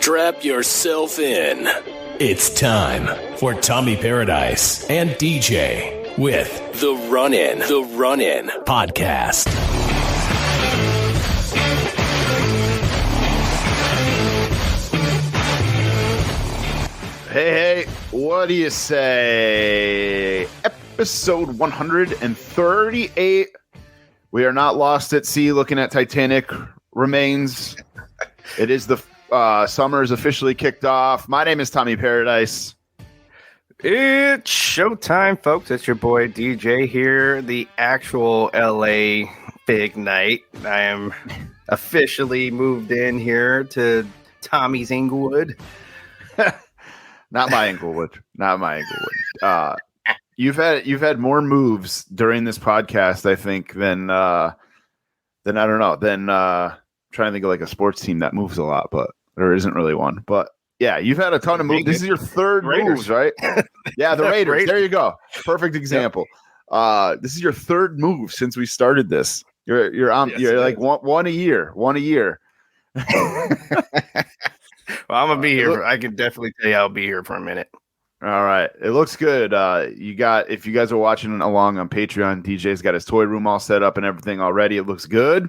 Strap yourself in. It's time for Tommy Paradise and DJ with the Run-In podcast. Hey, what do you say? Episode 138. We are not lost at sea looking at Titanic remains. It is the summer is officially kicked off. My name is Tommy Paradise. It's showtime, folks. It's your boy DJ here. The actual LA big night. I am officially moved in here to Tommy's Inglewood. Not my Inglewood. You've had more moves during this podcast, I think, than I don't know. Trying to think of like a sports team that moves a lot, but there isn't really one. But yeah, you've had a ton of moves. This is your third moves, right? Yeah, the Raiders. There you go. Perfect example. Yep. This is your third move since we started this. You're like one a year. Well, I'm gonna be here. I can definitely tell you I'll be here for a minute. All right, it looks good. If you guys are watching along on Patreon, DJ's got his toy room all set up and everything already. It looks good.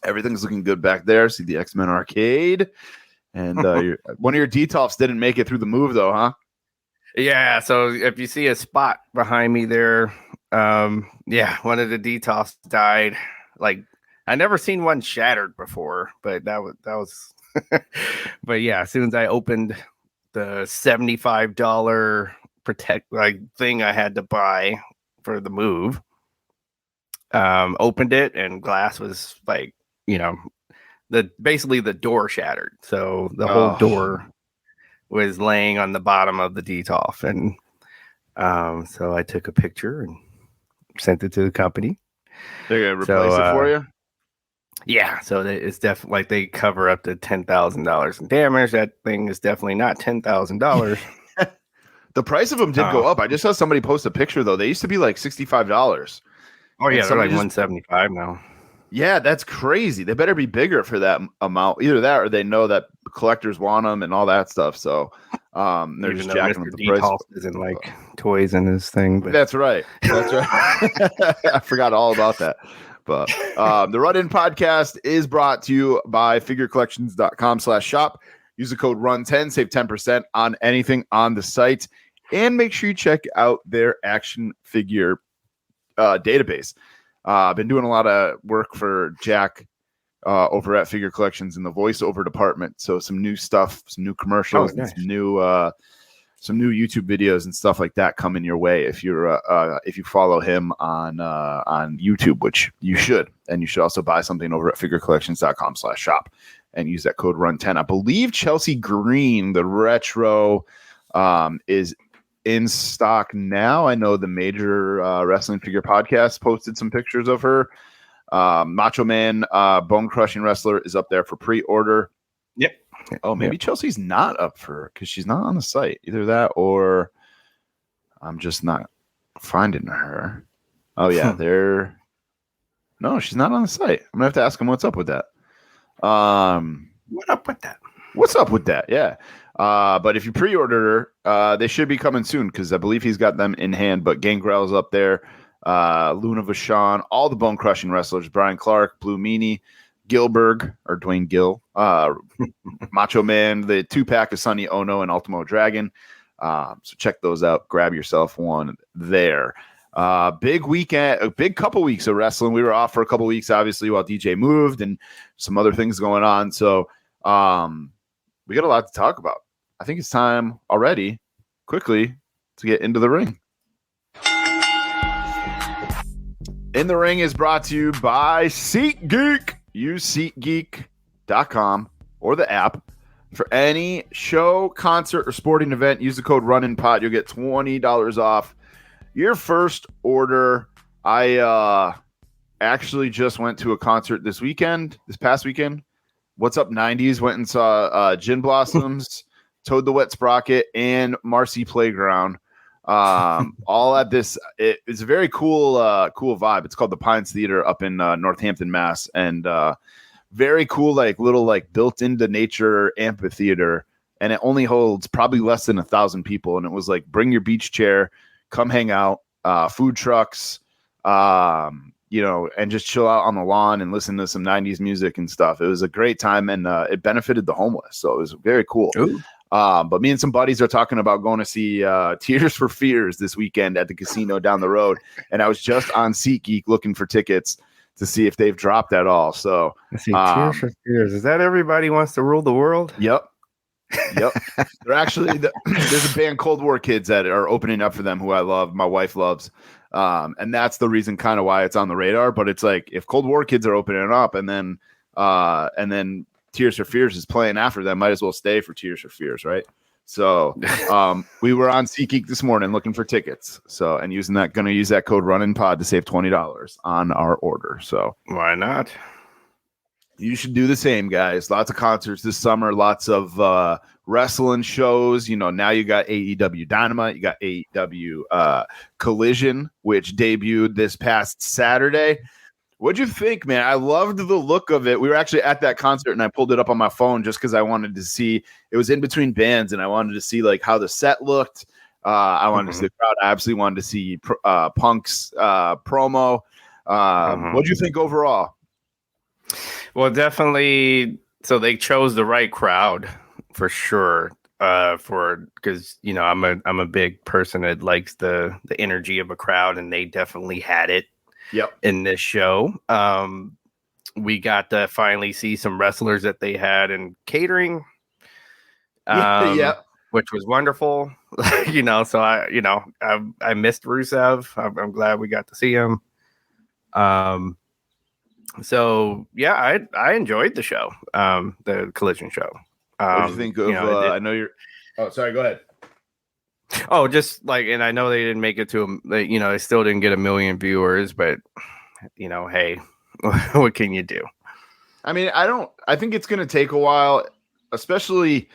Everything's looking good back there. See the X-Men arcade, and one of your detolfs didn't make it through the move though, huh? Yeah. So if you see a spot behind me there, one of the detolfs died. Like I never seen one shattered before, but that was. But yeah, as soon as I opened the $75 thing I had to buy for the move, opened it and glass was basically the door shattered. So the whole door was laying on the bottom of the detolf, and so I took a picture and sent it to the company. They're gonna replace it for you. Yeah, so it's definitely like they cover up to $10,000 in damage. That thing is definitely not $10,000. The price of them did go up. I just saw somebody post a picture though. They used to be like $65. Oh yeah, they're like $175 now. Yeah, that's crazy. They better be bigger for that amount. Either that, or they know that collectors want them and all that stuff. So they're just jacking up the price. Isn't like toys in this thing. But. That's right. I forgot all about that. But the Run-In podcast is brought to you by figurecollections.com/shop. Use the code RUN10, save 10% on anything on the site. And make sure you check out their action figure database. I've been doing a lot of work for Jack over at Figure Collections in the voiceover department. So some new stuff, some new commercials, nice. And some new YouTube videos and stuff like that coming your way if you follow him on YouTube, which you should. And you should also buy something over at figurecollections.com/shop and use that code RUN10. I believe Chelsea Green, the retro, is in stock now. I know the major wrestling figure podcast posted some pictures of her. Macho Man, Bone Crushing Wrestler, is up there for pre-order. Yep. Oh, maybe Chelsea's not up for because she's not on the site. Either that or I'm just not finding her. Oh, yeah. No, she's not on the site. I'm going to have to ask him what's up with that. What's up with that? Yeah. But if you pre-order her, they should be coming soon because I believe he's got them in hand. But Gangrel's up there. Luna Vachon, all the Bone Crushing Wrestlers, Brian Clark, Blue Meanie, Gilberg or Dwayne Gill, Macho Man, the 2-pack of Sonny Ono and Ultimo Dragon. So check those out. Grab yourself one there. Big weekend, a big couple weeks of wrestling. We were off for a couple weeks, obviously, while DJ moved and some other things going on. So we got a lot to talk about. I think it's time already, quickly, to get into the ring. In the Ring is brought to you by SeatGeek. Use SeatGeek.com or the app for any show, concert, or sporting event. Use the code RUNINPOD. You'll get $20 off your first order. I actually just went to a concert this past weekend. What's Up 90s? Went and saw Gin Blossoms, Toad the Wet Sprocket, and Marcy Playground. All at this. It's a very cool vibe. It's called the Pines Theater up in Northampton, Mass. And very cool, like little like built into nature amphitheater, and it only holds probably less than 1,000 people. And it was like, bring your beach chair, come hang out, food trucks, and just chill out on the lawn and listen to some 90s music and stuff. It was a great time, and it benefited the homeless. So it was very cool. But me and some buddies are talking about going to see Tears for Fears this weekend at the casino down the road. And I was just on SeatGeek looking for tickets to see if they've dropped at all. So let's see, Tears for Fears. Is that Everybody Wants to Rule the World? Yep. They're actually there's a band, Cold War Kids, that are opening up for them, who I love, my wife loves. And that's the reason kind of why it's on the radar. But it's like, if Cold War Kids are opening up and then Tears for Fears is playing after them, might as well stay for Tears for Fears, right? So we were on SeatGeek this morning looking for tickets. So, and gonna use that code RUNNINPOD to save $20 on our order. So why not? You should do the same, guys. Lots of concerts this summer, lots of wrestling shows. Now you got AEW Dynamite, you got AEW Collision, which debuted this past Saturday. What'd you think, man? I loved the look of it. We were actually at that concert, and I pulled it up on my phone just because I wanted to see. It was in between bands, and I wanted to see like how the set looked. I wanted to see the crowd. I absolutely wanted to see Punk's promo. What'd you think overall? Well, definitely. So they chose the right crowd for sure. Because I'm a big person that likes the energy of a crowd, and they definitely had it. Yep. In this show, we got to finally see some wrestlers that they had in catering. Which was wonderful. So I missed Rusev. I'm glad we got to see him. So yeah, I enjoyed the show, the Collision show. What do you think of? I know you're. Oh, sorry. Go ahead. Oh, just like, and I know they didn't make it to they still didn't get 1 million viewers, but hey, what can you do? I mean, I think it's going to take a while, especially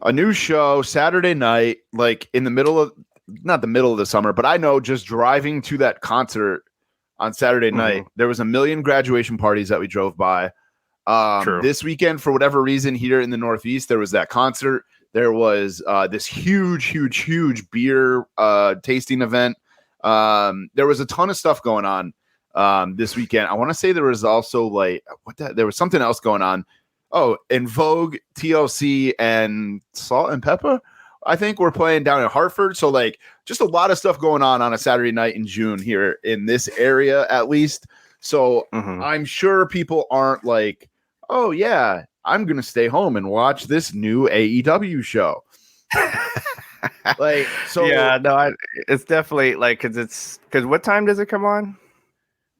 a new show Saturday night, like in the middle of, not the middle of the summer, but I know just driving to that concert on Saturday night, there was 1 million graduation parties that we drove by. This weekend, for whatever reason, here in the Northeast, there was that concert. There was this huge beer tasting event. There was a ton of stuff going on this weekend. I want to say there was also there was something else going on. Oh, and Vogue, TLC, and Salt and Pepper, I think, we're playing down in Hartford. So just a lot of stuff going on a Saturday night in June here in this area, at least. So I'm sure people aren't like, oh yeah, I'm going to stay home and watch this new AEW show. It's definitely because what time does it come on?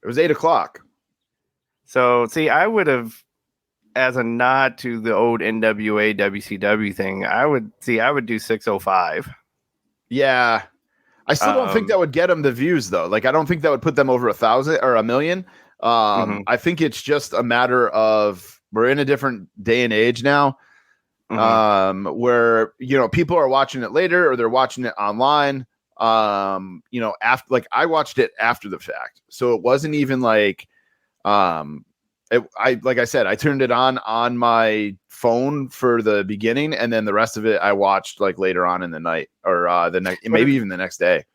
It was 8:00. So see, I would have, as a nod to the old NWA WCW thing, I would do 6:05. Yeah. I still don't think that would get them the views though. I don't think that would put them over 1,000 or 1 million. I think it's just a matter of, we're in a different day and age now, where, people are watching it later or they're watching it online. After, I watched it after the fact. So it wasn't even like I said, I turned it on my phone for the beginning, and then the rest of it I watched later on in the night or maybe even the next day.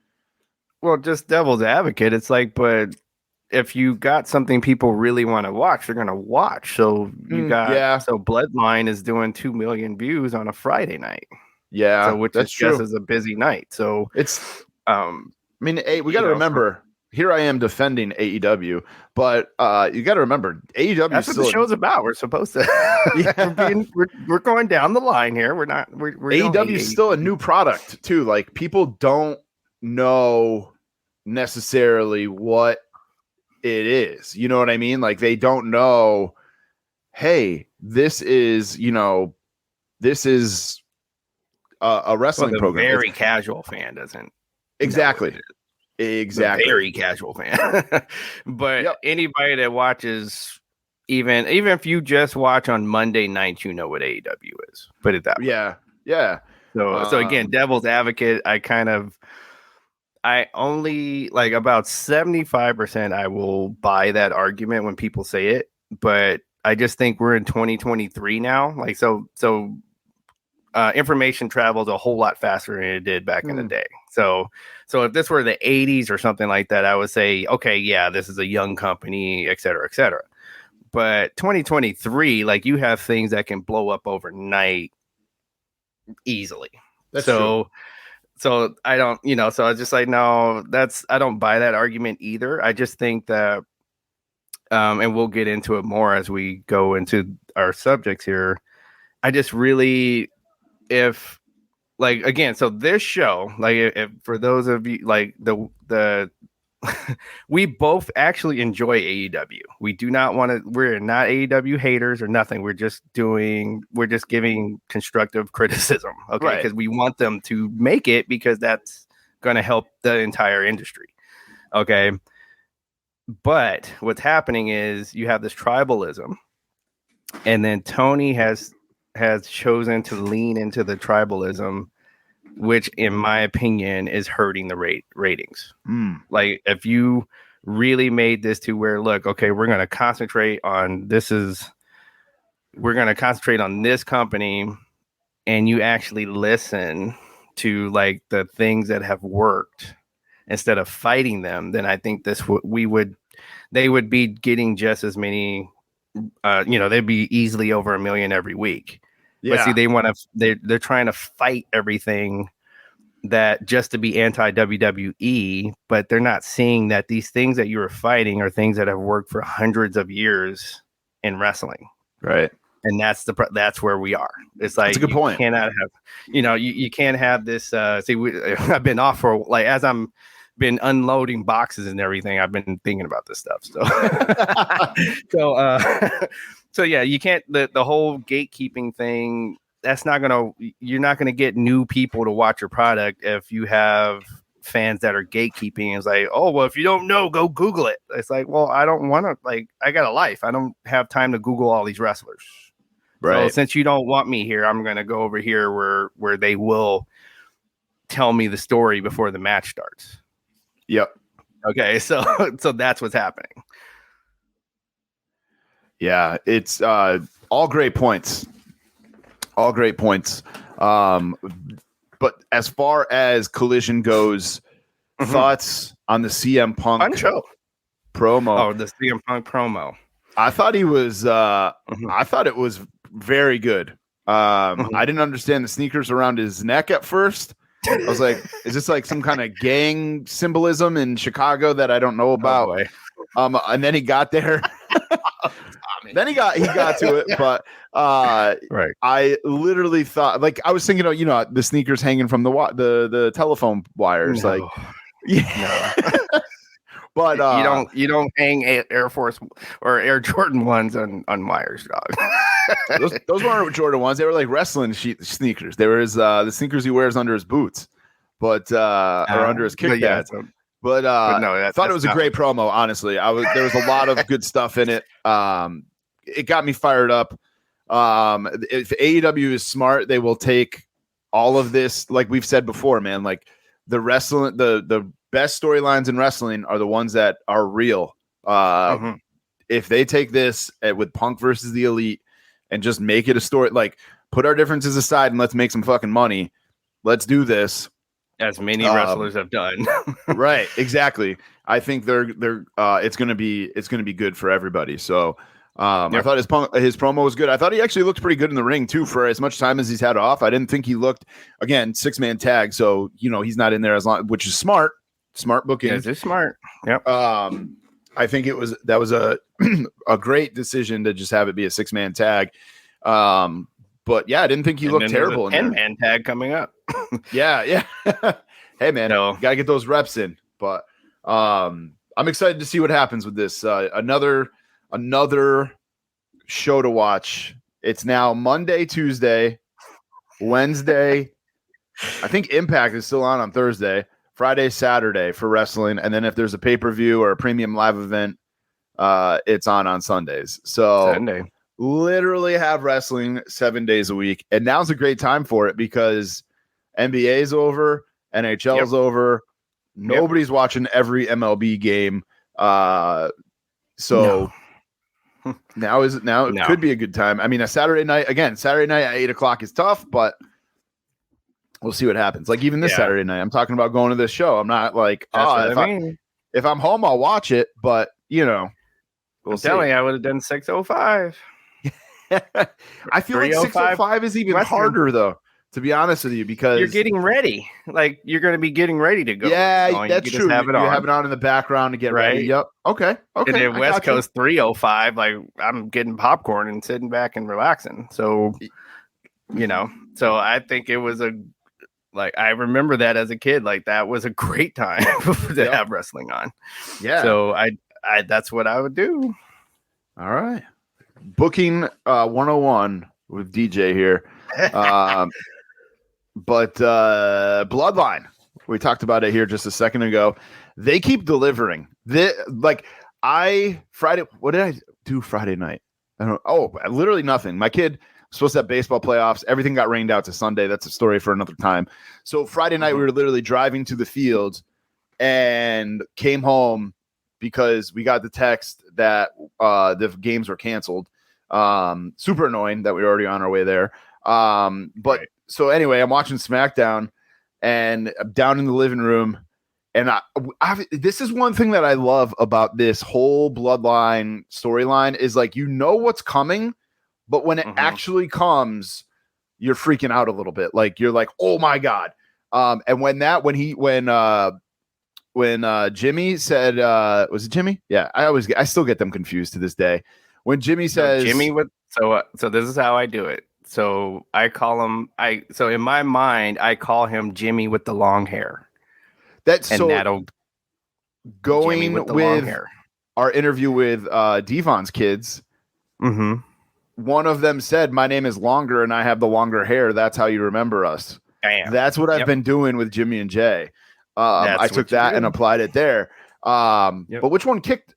Well, just devil's advocate, it's but if you got something people really want to watch, they're going to watch. So so Bloodline is doing 2 million views on a Friday night. Yeah, so which is just as a busy night. So it's we got to remember. Here I am defending AEW, but you got to remember AEW. That's what the show's about. We're supposed to. We're going down the line here. We're not. We're AEW is still a new product too. People don't know necessarily what it is. You know what I mean? They don't know. Hey, this is a wrestling program. Very casual fan doesn't exactly. Exactly. A very casual fan. But anybody that watches, even if you just watch on Monday night, you know what AEW is. Put it that way. Yeah. So again, devil's advocate, I only about 75% I will buy that argument when people say it, but I just think we're in 2023 now. Like, so information travels a whole lot faster than it did back in the day. So if this were the 80s or something like that, I would say, okay, yeah, this is a young company, et cetera, et cetera. But 2023, like, you have things that can blow up overnight easily. That's true. So I don't, so I was just like, no, I don't buy that argument either. I just think that, and we'll get into it more as we go into our subjects here. I just really, if, like, again, so this show, like, if for those of you, like, the we both actually enjoy AEW. We do not want to, we're not AEW haters or nothing. We're just giving constructive criticism. Okay. Because we want them to make it, because that's going to help the entire industry. Okay. But what's happening is you have this tribalism, and then Tony has chosen to lean into the tribalism, which, in my opinion, is hurting the ratings. Like, if you really made this to where, look, okay, we're going to concentrate on this company, and you actually listen to, like, the things that have worked instead of fighting them, then I think they would be getting just as many, they'd be easily over 1 million every week. Yeah. But see, they're trying to fight everything that just to be anti WWE, but they're not seeing that these things that you are fighting are things that have worked for hundreds of years in wrestling. Right. And that's where we are. It's like, that's a good point. You cannot have, you can't have this. I've been off for, like, as I'm been unloading boxes and everything, I've been thinking about this stuff. So yeah, you can't, the whole gatekeeping thing, you're not gonna get new people to watch your product if you have fans that are gatekeeping. It's like, oh, well, if you don't know, go Google it. It's like, well, I don't want to, like, I got a life. I don't have time to Google all these wrestlers. Right. So since you don't want me here, I'm gonna go over here where they will tell me the story before the match starts. Yep. Okay, so that's what's happening. Yeah, it's all great points. All great points. But as far as Collision goes, thoughts on the CM Punk promo? Oh, the CM Punk promo. I thought he was. I thought it was very good. I didn't understand the sneakers around his neck at first. I was like, is this like some kind of gang symbolism in Chicago that I don't know about? And then he got there. Then he got to it, but right. I literally thought, like, I was thinking, the sneakers hanging from the telephone wires, like, yeah. No. But you don't hang Air Force or Air Jordan ones on wires, dog. those weren't Jordan ones. They were like wrestling sneakers. There was the sneakers he wears under his boots, but or under his kick pads. But no, I thought it was a great promo. Honestly, there was a lot of good stuff in it. It got me fired up. If AEW is smart, they will take all of this, like we've said before, man. Like, the wrestling, the best storylines in wrestling are the ones that are real. If they take this with Punk versus the Elite and just make it a story, like, put our differences aside and let's make some fucking money. Let's do this. As many wrestlers have done. Right. Exactly. I think it's going to be good for everybody. So I thought his promo was good. I thought he actually looked pretty good in the ring too, for as much time as he's had off. I didn't think he looked, again, 6-man tag. So, he's not in there as long, which is smart booking. Yeah, it's smart. Yep. I think that was a great decision to just have it be a 6-man tag. But yeah, I didn't think he looked terrible. 10-man tag coming up. Yeah. Hey man, gotta get those reps in. But I'm excited to see what happens with this. Another show to watch. It's now Monday, Tuesday, Wednesday. I think Impact is still on Thursday, Friday, Saturday for wrestling. And then if there's a pay-per-view or a premium live event, it's on Sundays. So Sunday. Literally have wrestling 7 days a week. And now's a great time for it because NBA's over, NHL's over. Nobody's watching every MLB game. So Now it No. could be a good time. I mean, Saturday night at 8:00 is tough, but we'll see what happens. Like even this Saturday night, I'm talking about going to this show. I'm not like, if I'm home, I'll watch it, but we'll see. Telling you, I would have done 6:05. I feel like 6:05 is even harder though, to be honest with you, because you're getting ready. Like you're going to be getting ready to go. Yeah, that's true. You have it on in the background to get ready. Yep. Okay. And then West Coast 3:05, like I'm getting popcorn and sitting back and relaxing. So, so I think it was I remember that as a kid, like that was a great time to have wrestling on. Yeah. So I that's what I would do. All right. Booking 101 with DJ here. But Bloodline, we talked about it here just a second ago. They keep delivering. What did I do Friday night? Literally nothing. My kid was supposed to have baseball playoffs. Everything got rained out to Sunday. That's a story for another time. So Friday night, we were literally driving to the field and came home because we got the text that the games were canceled. Super annoying that we were already on our way there. So anyway, I'm watching SmackDown and I'm down in the living room. And this is one thing that I love about this whole Bloodline storyline is what's coming, but when it actually comes, you're freaking out a little bit. Like you're like, oh my God. And when Jimmy said, was it Jimmy? Yeah. I still get them confused to this day. When Jimmy says so this is how I do it. So I call him, so in my mind, I call him Jimmy with the long hair. Going with our interview with Devon's kids. One of them said, my name is Longer and I have the longer hair. That's how you remember us. Damn. That's what I've been doing with Jimmy and Jay. I took that and applied it there. But which one kicked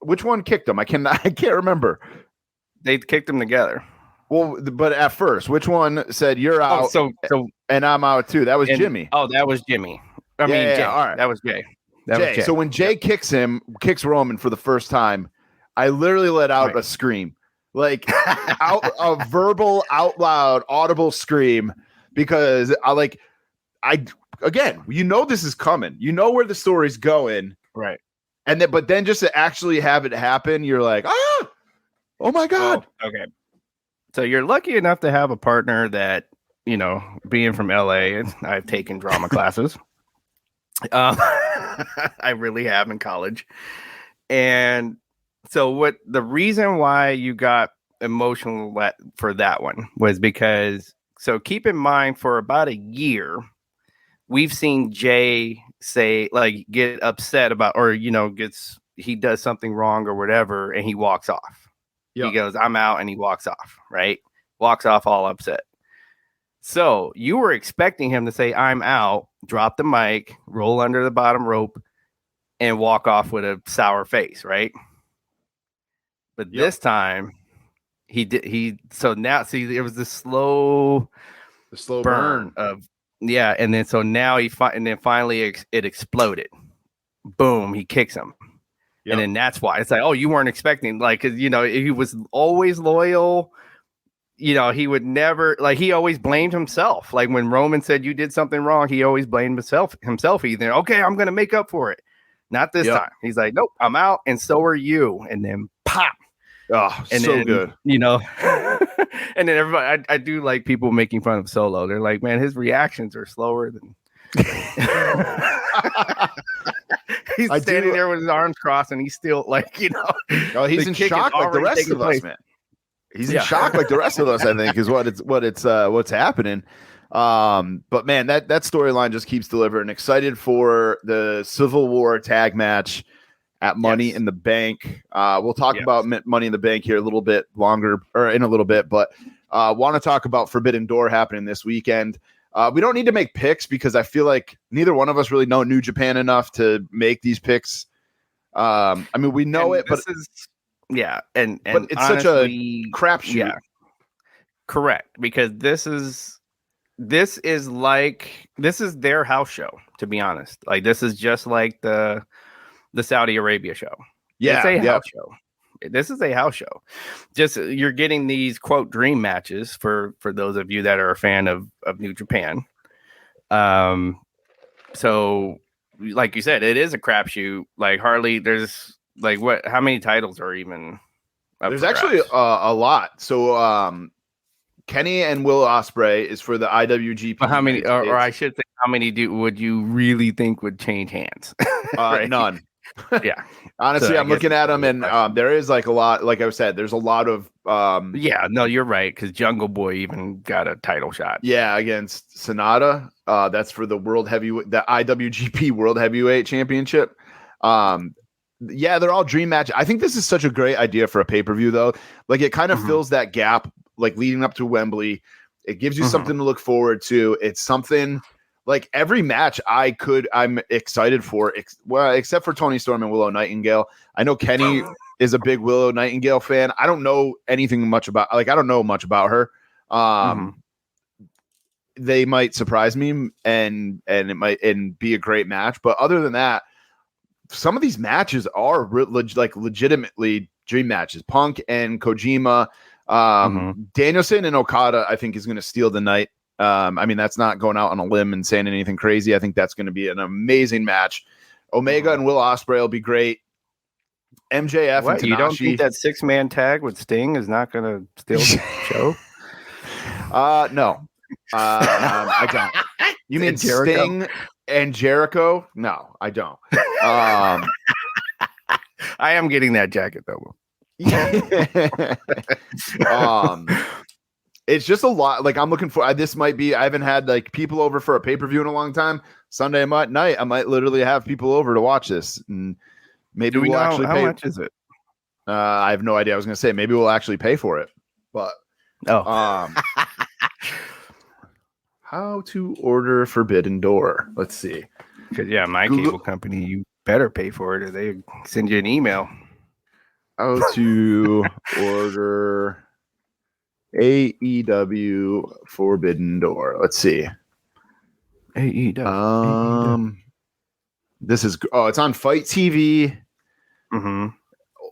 them? I can't remember. They kicked them together. Well, but at first, which one said you're out? And I'm out too. That was Jimmy. Oh, that was Jimmy. Jay. All right. That was Jay. So when Jay kicks Roman for the first time, I literally let out a scream, like a verbal, out loud, audible scream, because again, this is coming. You know where the story's going, right? But then just to actually have it happen, you're like, oh my God. Oh, okay. So you're lucky enough to have a partner that, being from LA, and I've taken drama classes. I really have in college. And so the reason why you got emotional for that one was because, so keep in mind, for about a year, we've seen Jay say, get upset about, or, he does something wrong or whatever, and he walks off. Yep. He goes, I'm out, and he walks off, right? Walks off all upset. So you were expecting him to say, I'm out, drop the mic, roll under the bottom rope, and walk off with a sour face, right? But this time, so now, see, it was the slow burn of, and then so now and then finally it exploded. Boom, he kicks him. Yep. And then that's why it's like, oh, you weren't expecting, because he was always loyal. He would never, he always blamed himself. Like when Roman said you did something wrong, he always blamed himself either. Okay, I'm going to make up for it. Not this time. He's like, nope, I'm out, and so are you. And then pop. Oh, and so then, good. And then everybody, I do like people making fun of Solo. They're like, man, his reactions are slower than. He's standing there with his arms crossed, and he's still he's in shock like the rest of us, man. He's in shock like the rest of us, I think, is what's happening. But man, that storyline just keeps delivering. Excited for the Civil War tag match at Money in the Bank. We'll talk about Money in the Bank here a little bit longer, or in a little bit, but want to talk about Forbidden Door happening this weekend. We don't need to make picks because I feel like neither one of us really know New Japan enough to make these picks. We know it, but and it's honestly, such a crapshoot. Yeah, correct. Because this is their house show. To be honest, this is just like the Saudi Arabia show. Yeah, it's a house show. This is a house show. Just you're getting these quote dream matches for those of you that are a fan of New Japan. So like you said, it is a crapshoot. Like Harley, there's like how many titles are even up There's for actually grabs? a lot. So Kenny and Will Ospreay is for the IWGP. But how many, or I should say, how many would you really think would change hands? Right? None. Yeah. Honestly, So I'm looking at them, and there is like a lot. Like I said, there's a lot of. Yeah, no, you're right, because Jungle Boy even got a title shot. Yeah, against Sonata. That's for the the IWGP World Heavyweight Championship. Yeah, they're all dream match. I think this is such a great idea for a pay-per-view, though. Like it kind of fills that gap, like leading up to Wembley. It gives you something to look forward to. It's something like every match I'm excited for, except for Tony Storm and Willow Nightingale. I know Kenny is a big Willow Nightingale fan. I don't know much about her. They might surprise me and it might be a great match. But other than that, some of these matches are legitimately dream matches. Punk and Kojima, Danielson and Okada, I think is going to steal the night. I mean, that's not going out on a limb and saying anything crazy. I think that's going to be an amazing match. Omega and Will Ospreay will be great. MJF and Tanahashi. You don't think that 6-man tag with Sting is not going to steal the show? No. I don't. You mean Sting and Jericho? No, I don't. I am getting that jacket though. It's just a lot. Like I'm looking for. This might be. I haven't had like people over for a pay-per-view in a long time. Sunday night, I might literally have people over to watch this, and maybe we'll actually pay. How much is it? I have no idea. I was going to say maybe we'll actually pay for it, but how to order Forbidden Door? Let's see. Because my cable company, you better pay for it, or they send you an email. How to order AEW Forbidden Door. Let's see. AEW. This is it's on Fight TV,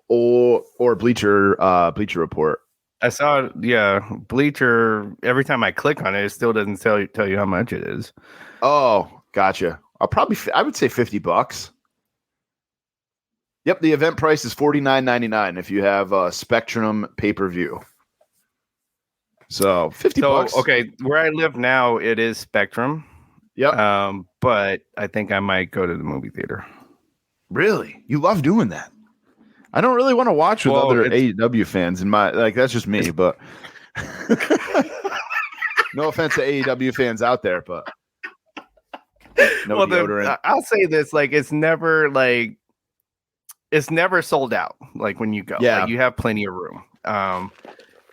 or Bleacher Report. I saw Bleacher. Every time I click on it, it still doesn't tell you how much it is. Oh, gotcha. I would say $50. Yep, the event price is $49.99 if you have Spectrum pay-per-view. So $50. Okay, where I live now, it is Spectrum. Yep. But I think I might go to the movie theater. Really? You love doing that? I don't really want to watch with other AEW fans in my that's just me, but no offense to AEW fans out there, but no deodorant. I'll say this, it's never sold out when you go. Yeah. You have plenty of room.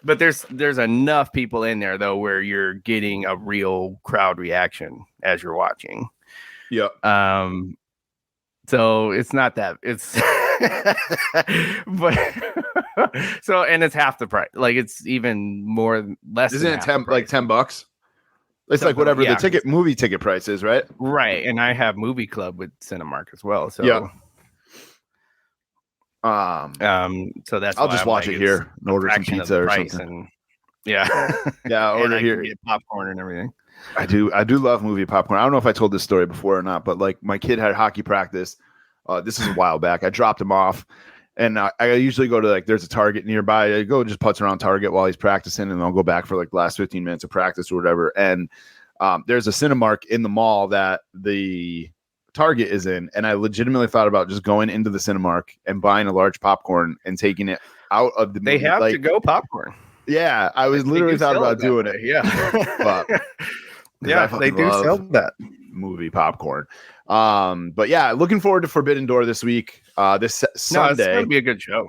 But there's enough people in there though where you're getting a real crowd reaction as you're watching. Yeah. So it's not that it's but and it's half the price. It's even less. Isn't it $10? It's like whatever the movie ticket price is, right? Right. And I have Movie Club with Cinemark as well. So yeah. So that's I'll just watch it here and order some pizza or something. And, yeah. Order here. Get popcorn and everything. I do love movie popcorn. I don't know if I told this story before or not, but my kid had hockey practice. This is a while back. I dropped him off, and I usually go to there's a Target nearby. I go just putz around Target while he's practicing, and I'll go back for the last 15 minutes of practice or whatever. And there's a Cinemark in the mall that the Target is in, and I legitimately thought about just going into the Cinemark and buying a large popcorn and taking it out of the movie. They have to go popcorn. Yeah, I was literally thought about doing it. Yeah. But yeah, they do sell that movie popcorn. But yeah, looking forward to Forbidden Door this week. This Sunday. It's gonna be a good show.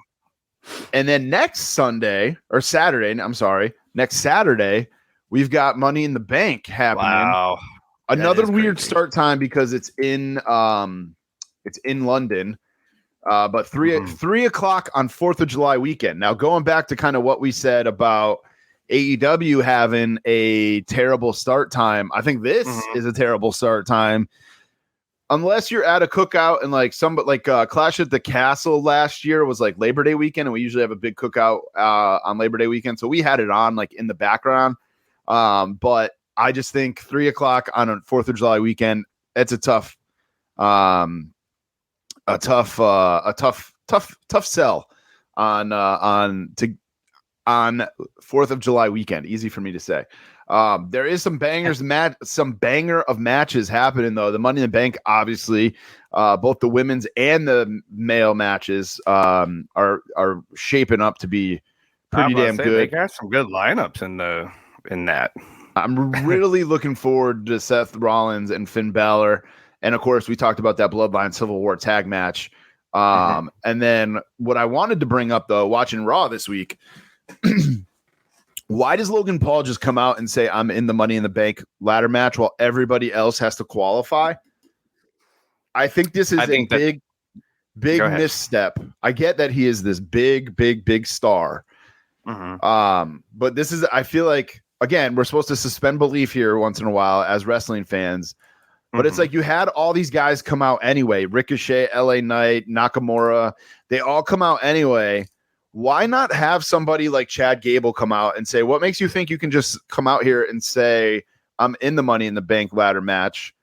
And then next Saturday, we've got Money in the Bank happening. Wow. Another weird start time because it's in London. But 3 o'clock on 4th of July weekend. Now, going back to kind of what we said about AEW having a terrible start time, I think this is a terrible start time. unless you're at a cookout and like Clash at the Castle last year was like Labor Day weekend, and we usually have a big cookout on Labor Day weekend, so we had it on like in the background. But I just think 3:00 on a 4th of July weekend, it's a tough sell on 4th of July weekend. Easy for me to say. There is some banger of matches happening though. The Money in the Bank, obviously, both the women's and the male matches are shaping up to be pretty damn good. They got some good lineups in that. I'm really looking forward to Seth Rollins and Finn Balor, and of course, we talked about that Bloodline Civil War tag match. And then what I wanted to bring up though, watching Raw this week. Why does Logan Paul just come out and say I'm in the Money in the Bank ladder match while everybody else has to qualify? I think this is a big misstep. I get that he is this big star. But this is, I feel like, again, we're supposed to suspend belief here once in a while as wrestling fans. But it's like you had all these guys come out anyway. Ricochet, LA Knight, Nakamura. They all come out anyway. Why not have somebody like Chad Gable come out and say, what makes you think you can just come out here and say, I'm in the Money in the Bank ladder match?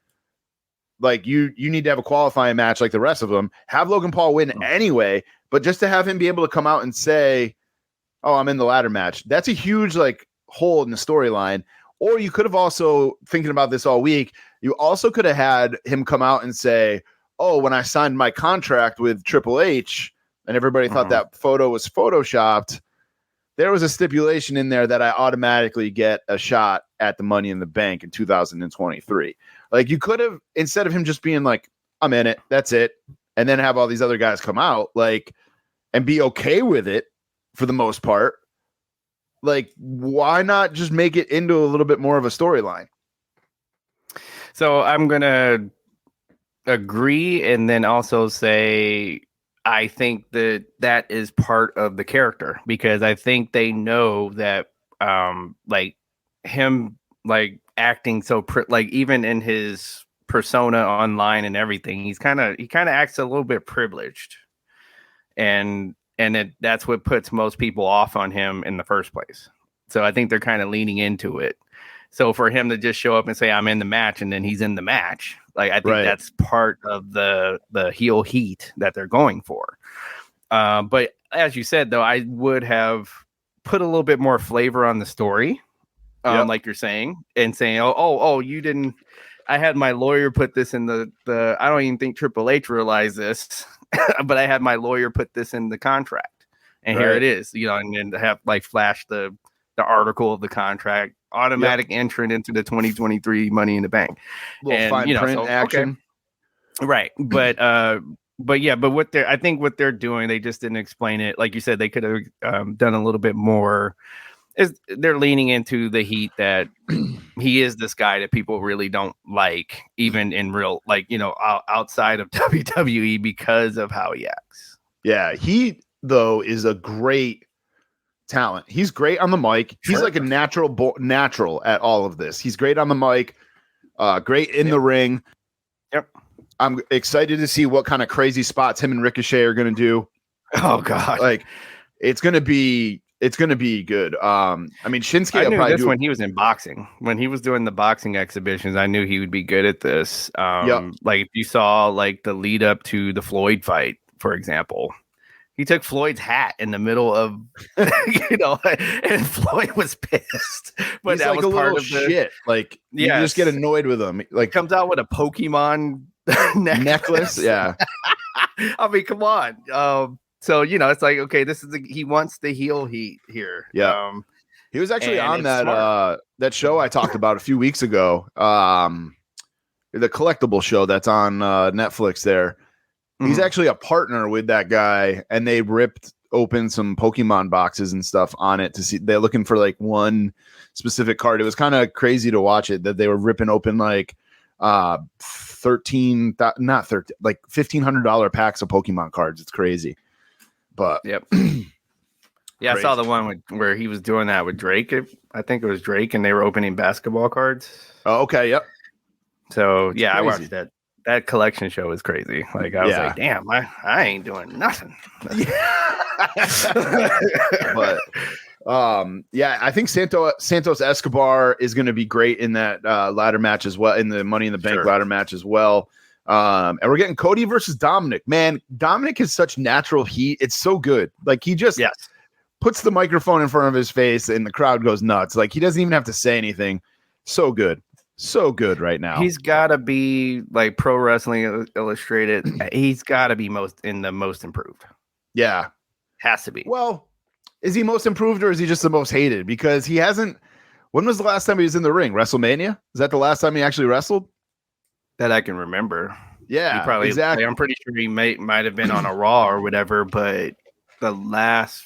Like you need to have a qualifying match like the rest of them. Have Logan Paul win anyway, but just to have him be able to come out and say, oh, I'm in the ladder match. That's a huge like hole in the storyline. Or you could have also, thinking about this all week, you also could have had him come out and say, oh, when I signed my contract with Triple H, and everybody thought that photo was photoshopped, there was a stipulation in there that I automatically get a shot at the Money in the Bank in 2023. Like you could have, instead of him just being like, I'm in it, that's it, and then have all these other guys come out like and be okay with it for the most part. Like, why not just make it into a little bit more of a storyline? So I'm gonna agree and then also say I think that is part of the character, because I think they know that like him like acting so like even in his persona online and everything, he kind of acts a little bit privileged, and that's what puts most people off on him in the first place. So I think they're kind of leaning into it. So for him to just show up and say I'm in the match and then he's in the match, like I think that's part of the heel heat that they're going for. But as you said, though, I would have put a little bit more flavor on the story, like you're saying, and saying, oh, you didn't. I had my lawyer put this in the. I don't even think Triple H realized this, but I had my lawyer put this in the contract, and here it is. And then have like flash the article of the contract. Automatic entrant into the 2023 Money in the Bank. And fine print action. Okay. Right. But I think what they're doing, they just didn't explain it. Like you said, they could have done a little bit more. They're leaning into the heat that he is this guy that people really don't like, even in real, like, outside of WWE, because of how he acts. Yeah. He, though, is a great talent. He's great on the mic. He's like a natural at all of this. He's great on the mic, great in the ring. Yep. I'm excited to see what kind of crazy spots him and Ricochet are going to do. Oh God. Like it's going to be good. I mean, Shinsuke, I knew this when he was in boxing, when he was doing the boxing exhibitions, I knew he would be good at this. Like if you saw like the lead up to the Floyd fight, for example, he took Floyd's hat in the middle of, and Floyd was pissed. But he's that like was a part little of the shit. Like you just get annoyed with him. Like comes out with a Pokemon necklace. Yeah. I mean, come on. So it's like, okay, he wants the heel heat here. Yeah. He was actually on that show I talked about a few weeks ago. The collectible show that's on Netflix there. He's actually a partner with that guy, and they ripped open some Pokemon boxes and stuff on it to see. They're looking for like one specific card. It was kind of crazy to watch it, that they were ripping open like $1,500 packs of Pokemon cards. It's crazy. But yep. Yeah, I saw the one where he was doing that with Drake. I think it was Drake, and they were opening basketball cards. Oh, okay, yep. So I watched that. That collection show is crazy. Like I was like, damn, I ain't doing nothing. But I think Santos Escobar is going to be great in that ladder match as well, in the Money in the Bank ladder match as well. And we're getting Cody versus Dominic. Man, Dominic has such natural heat. It's so good. Like he just puts the microphone in front of his face and the crowd goes nuts. Like he doesn't even have to say anything. So good. So good right now. He's got to be like Pro Wrestling Illustrated. He's got to be most improved. Yeah. Has to be. Well, is he most improved or is he just the most hated? Because he hasn't. When was the last time he was in the ring? WrestleMania? Is that the last time he actually wrestled? That I can remember. Yeah, he probably, exactly. I'm pretty sure he might have been on a Raw or whatever, but the last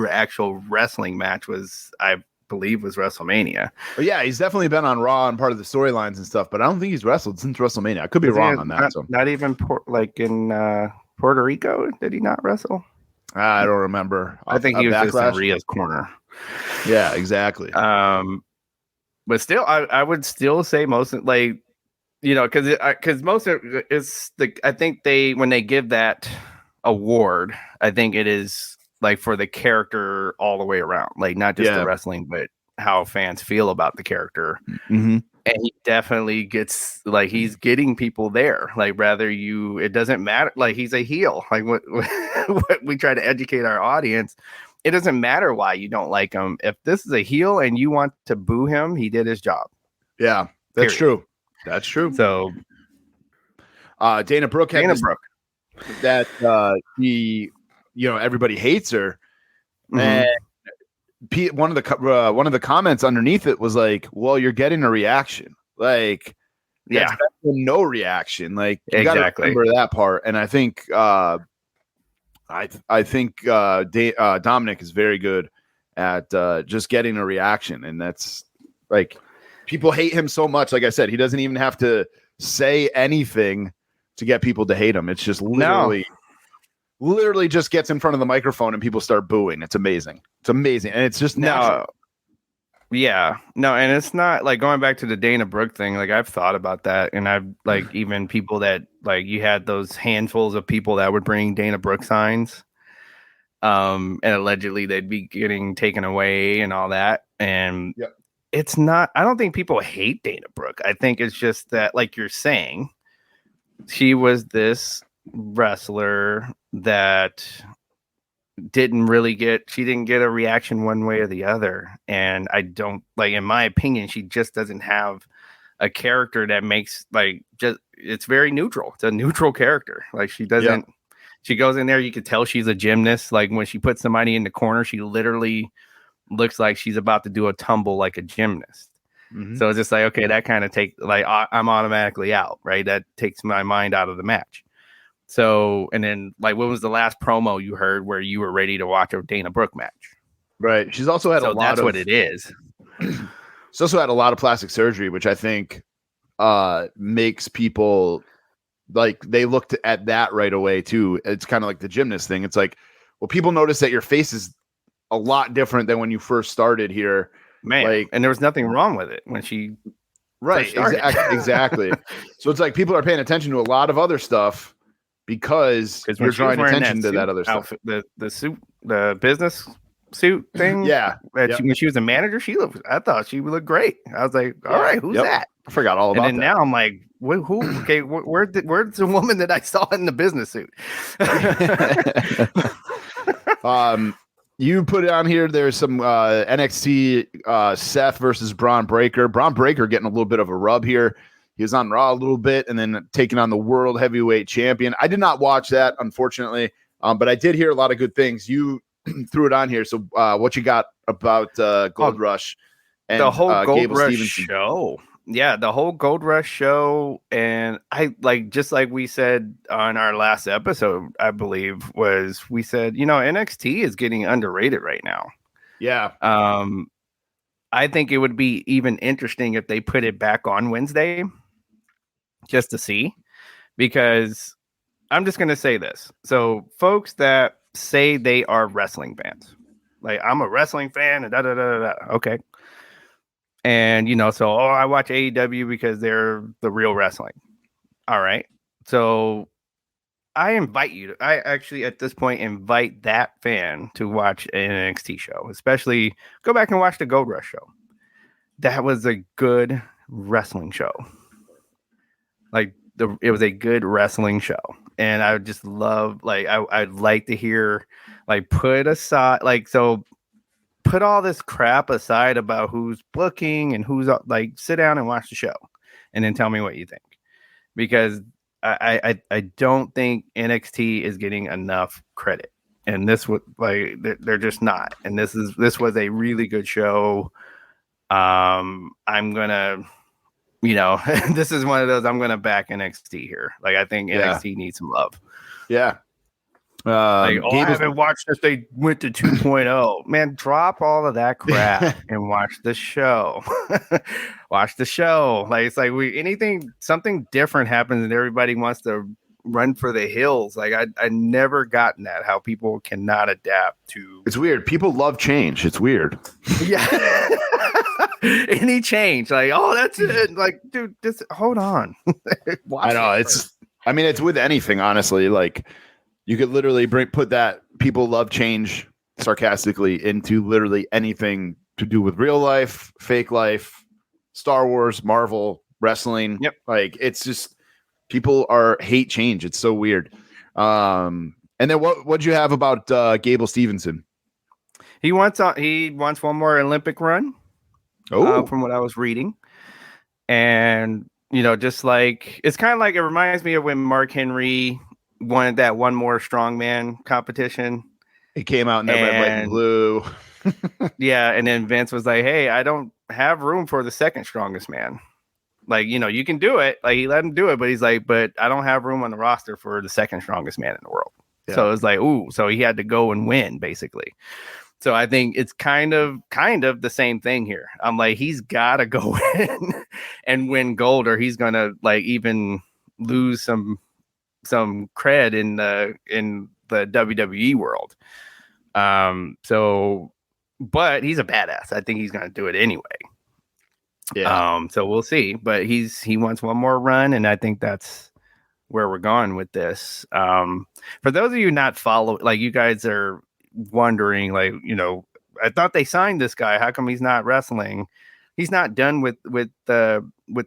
actual wrestling match was, I believe, was WrestleMania. But yeah, he's definitely been on Raw and part of the storylines and stuff, but I don't think he's wrestled since WrestleMania. I could be wrong on that. Not even in Puerto Rico, did he not wrestle? I don't remember. I think he was just in Rhea's corner. Yeah, exactly. But still, I would still say most like, you know, because most of it's the, I think when they give that award, I think it is like for the character all the way around, like not just the wrestling, but how fans feel about the character. Mm-hmm. And he definitely gets, like, he's getting people there. Like, it doesn't matter. Like, he's a heel. Like, what we try to educate our audience. It doesn't matter why you don't like him. If this is a heel and you want to boo him, he did his job. Yeah, that's true. That's true. So, Dana Brooke that he, you know, everybody hates her, and one of the comments underneath it was like, "Well, you're getting a reaction." Like, that's no reaction. Like, you gotta remember that part. And I think, Dominic is very good at just getting a reaction, and that's like, people hate him so much. Like I said, he doesn't even have to say anything to get people to hate him. It's just literally just gets in front of the microphone and people start booing. It's amazing. It's amazing. And it's just natural. And it's not like, going back to the Dana Brooke thing. Like, I've thought about that, and I've like, even people that, like, you had those handfuls of people that would bring Dana Brooke signs, and allegedly they'd be getting taken away and all that. And it's not, I don't think people hate Dana Brooke. I think it's just that, like you're saying, she was this wrestler that didn't get a reaction one way or the other. And I don't, like, in my opinion, she just doesn't have a character that makes, like, just, it's very neutral. It's a neutral character. Like, she doesn't, she goes in there, you can tell she's a gymnast. Like, when she puts somebody in the corner, she literally looks like she's about to do a tumble like a gymnast. So it's just like, okay, that kind of I'm automatically out, right? That takes my mind out of the match. So, and then, like, what was the last promo you heard where you were ready to watch a Dana Brooke match? Right. She's also had a lot that's what it is. She's also had a lot of plastic surgery, which I think makes people, like, they looked at that right away too. It's kind of like the gymnast thing. It's like, well, people notice that your face is a lot different than when you first started here. Man, like, and there was nothing wrong with it when she exactly. So it's like people are paying attention to a lot of other stuff because you're drawing attention to that other outfit, stuff. The suit, the business suit thing. When she was a manager, I thought she would look great. I was like, all right, who's that? I forgot all about that. And then now I'm like, who? Okay, where's the woman that I saw in the business suit? You put it on here. There's some NXT Seth versus Braun Breaker. Braun Breaker getting a little bit of a rub here. He was on Raw a little bit and then taking on the World Heavyweight Champion. I did not watch that, unfortunately, but I did hear a lot of good things. You threw it on here. So what you got about Gold Rush and the whole Gold Gable Rush Stevenson show? Yeah, the whole Gold Rush show. And I, like, just like we said on our last episode, I believe, we said, you know, NXT is getting underrated right now. Yeah. I think it would be even interesting if they put it back on Wednesday just to see, because I'm just going to say this. So folks that say they are wrestling fans, like, I'm a wrestling fan and okay. And, you know, so, I watch AEW because they're the real wrestling. All right. So I invite you. I actually, at this point, invite that fan to watch an NXT show. Especially go back and watch the Gold Rush show. That was a good wrestling show. Like it was a good wrestling show, and I would just love. Like I'd like to hear, like put all this crap aside about who's booking and who's like. Sit down and watch the show, and then tell me what you think, because I don't think NXT is getting enough credit, and this was like they're just not. And this was a really good show. I'm gonna, this is one of those I'm gonna back NXT here. Like I think NXT needs some love. Yeah. I haven't watched this. They went to 2.0. Man, drop all of that crap and watch the show. Watch the show. Like it's like something different happens and everybody wants to run for the hills. Like I never gotten that, how people cannot adapt to. It's weird. People love change. It's weird. Yeah. Any change, like, oh, that's it. Like, dude, just hold on. I know it's with anything, honestly. Like you could literally put that people love change sarcastically into literally anything to do with real life, fake life, Star Wars, Marvel, wrestling. Yep. Like it's just people hate change. It's so weird. And then what'd you have about Gable Stevenson? He wants one more Olympic run. From what I was reading. And, just like, it's kind of like, it reminds me of when Mark Henry wanted that one more strongman competition. He came out in that red, white, and blue. Yeah. And then Vince was like, hey, I don't have room for the second strongest man. Like, you can do it. Like, he let him do it, but he's like, but I don't have room on the roster for the second strongest man in the world. Yeah. So it's like, so he had to go and win, basically. So I think it's kind of the same thing here. I'm like, he's got to go in and win gold, or he's gonna like even lose some cred in the WWE world. But he's a badass. I think he's gonna do it anyway. Yeah. So we'll see. But he wants one more run, and I think that's where we're going with this. For those of you not following, like you guys are wondering, like, I thought they signed this guy. How come he's not wrestling? He's not done with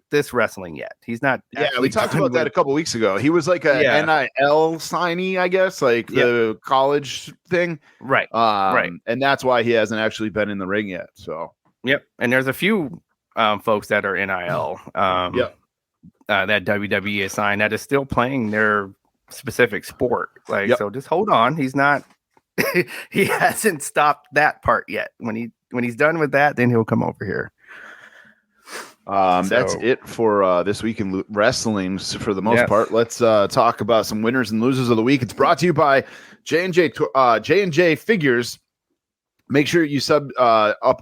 this wrestling yet. He's not. Yeah, we talked about that a couple weeks ago. He was like a NIL signee, I guess, like the college thing, right? Right, and that's why he hasn't actually been in the ring yet. So, yep. And there's a few folks that are NIL, that WWE is signed that is still playing their specific sport. Like, so just hold on. He's not. He hasn't stopped that part yet. When he's done with that, then he'll come over here. That's it for this week in wrestling for the most part. Let's talk about some winners and losers of the week. It's brought to you by J&J Figures. Make sure you sub up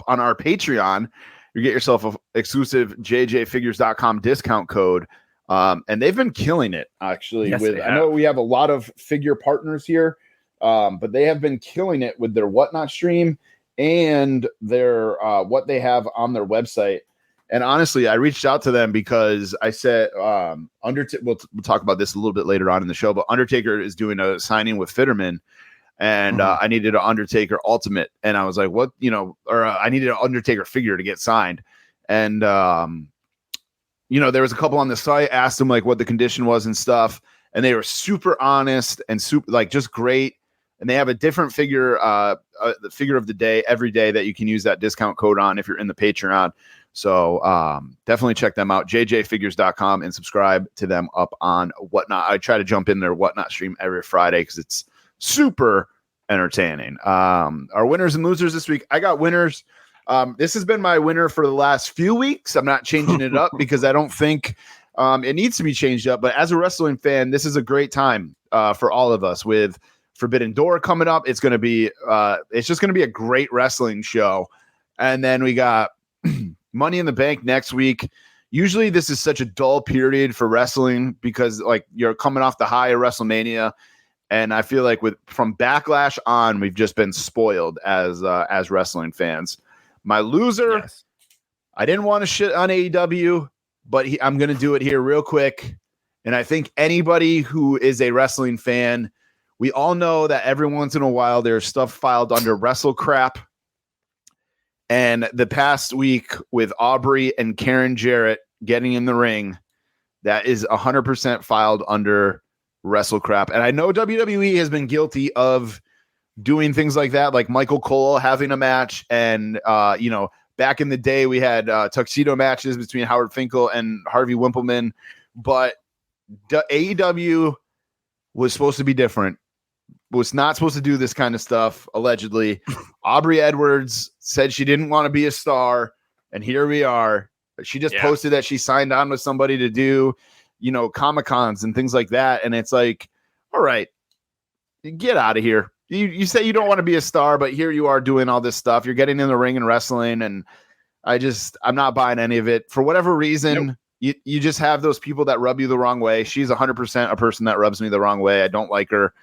on our Patreon. You get yourself an exclusive jjfigures.com discount code. And they've been killing it, actually. Yes, I know we have a lot of figure partners here. But they have been killing it with their Whatnot stream and their what they have on their website. And honestly, I reached out to them because I said, we'll talk about this a little bit later on in the show, but Undertaker is doing a signing with Fitterman, and I needed an Undertaker Ultimate. And I was like, what, I needed an Undertaker figure to get signed. And, there was a couple on the site, asked them like what the condition was and stuff. And they were super honest and super, like, just great. And they have a different figure, the figure of the day every day that you can use that discount code on if you're in the Patreon. So definitely check them out, jjfigures.com, and subscribe to them up on Whatnot. I try to jump in their Whatnot stream every Friday because it's super entertaining. Our winners and losers this week. I got winners. This has been my winner for the last few weeks. I'm not changing it up because I don't think it needs to be changed up. But as a wrestling fan, this is a great time for all of us with Forbidden Door coming up. It's going to be it's just going to be a great wrestling show. And then we got Money in the Bank next week. Usually this is such a dull period for wrestling because like you're coming off the high of WrestleMania. And I feel like from Backlash on, we've just been spoiled as wrestling fans. My loser, I didn't want to shit on AEW, but I'm going to do it here real quick. And I think anybody who is a wrestling fan, we all know that every once in a while there's stuff filed under wrestle crap. And the past week with Aubrey and Karen Jarrett getting in the ring, that is 100% filed under wrestle crap. And I know WWE has been guilty of doing things like that, like Michael Cole having a match. And, back in the day, we had tuxedo matches between Howard Finkel and Harvey Wimpleman. But AEW was supposed to be different. Was not supposed to do this kind of stuff, allegedly. Aubrey Edwards said she didn't want to be a star, and here we are. She just posted that she signed on with somebody to do, Comic-Cons and things like that. And it's like, all right, get out of here. You say you don't want to be a star, but here you are doing all this stuff. You're getting in the ring and wrestling, and I'm not buying any of it. For whatever reason, you just have those people that rub you the wrong way. She's 100% a person that rubs me the wrong way. I don't like her.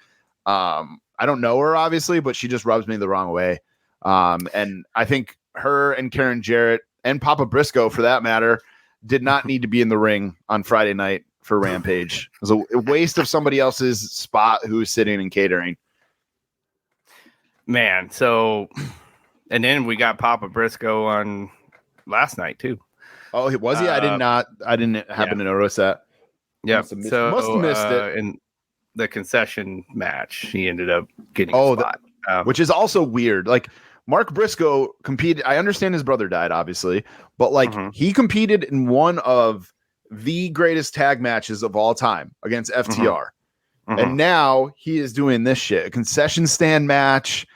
I don't know her, obviously, but she just rubs me the wrong way. And I think her and Karen Jarrett and Papa Briscoe, for that matter, did not need to be in the ring on Friday night for Rampage. It was a waste of somebody else's spot who's sitting and catering. Man, and then we got Papa Briscoe on last night too. Oh, was he? I didn't happen to notice that. Yeah, must have missed it. In the concession match, he ended up getting a spot, which is also weird. Like Mark Briscoe competed. I understand his brother died, obviously, but he competed in one of the greatest tag matches of all time against FTR. And now he is doing this shit, a concession stand match,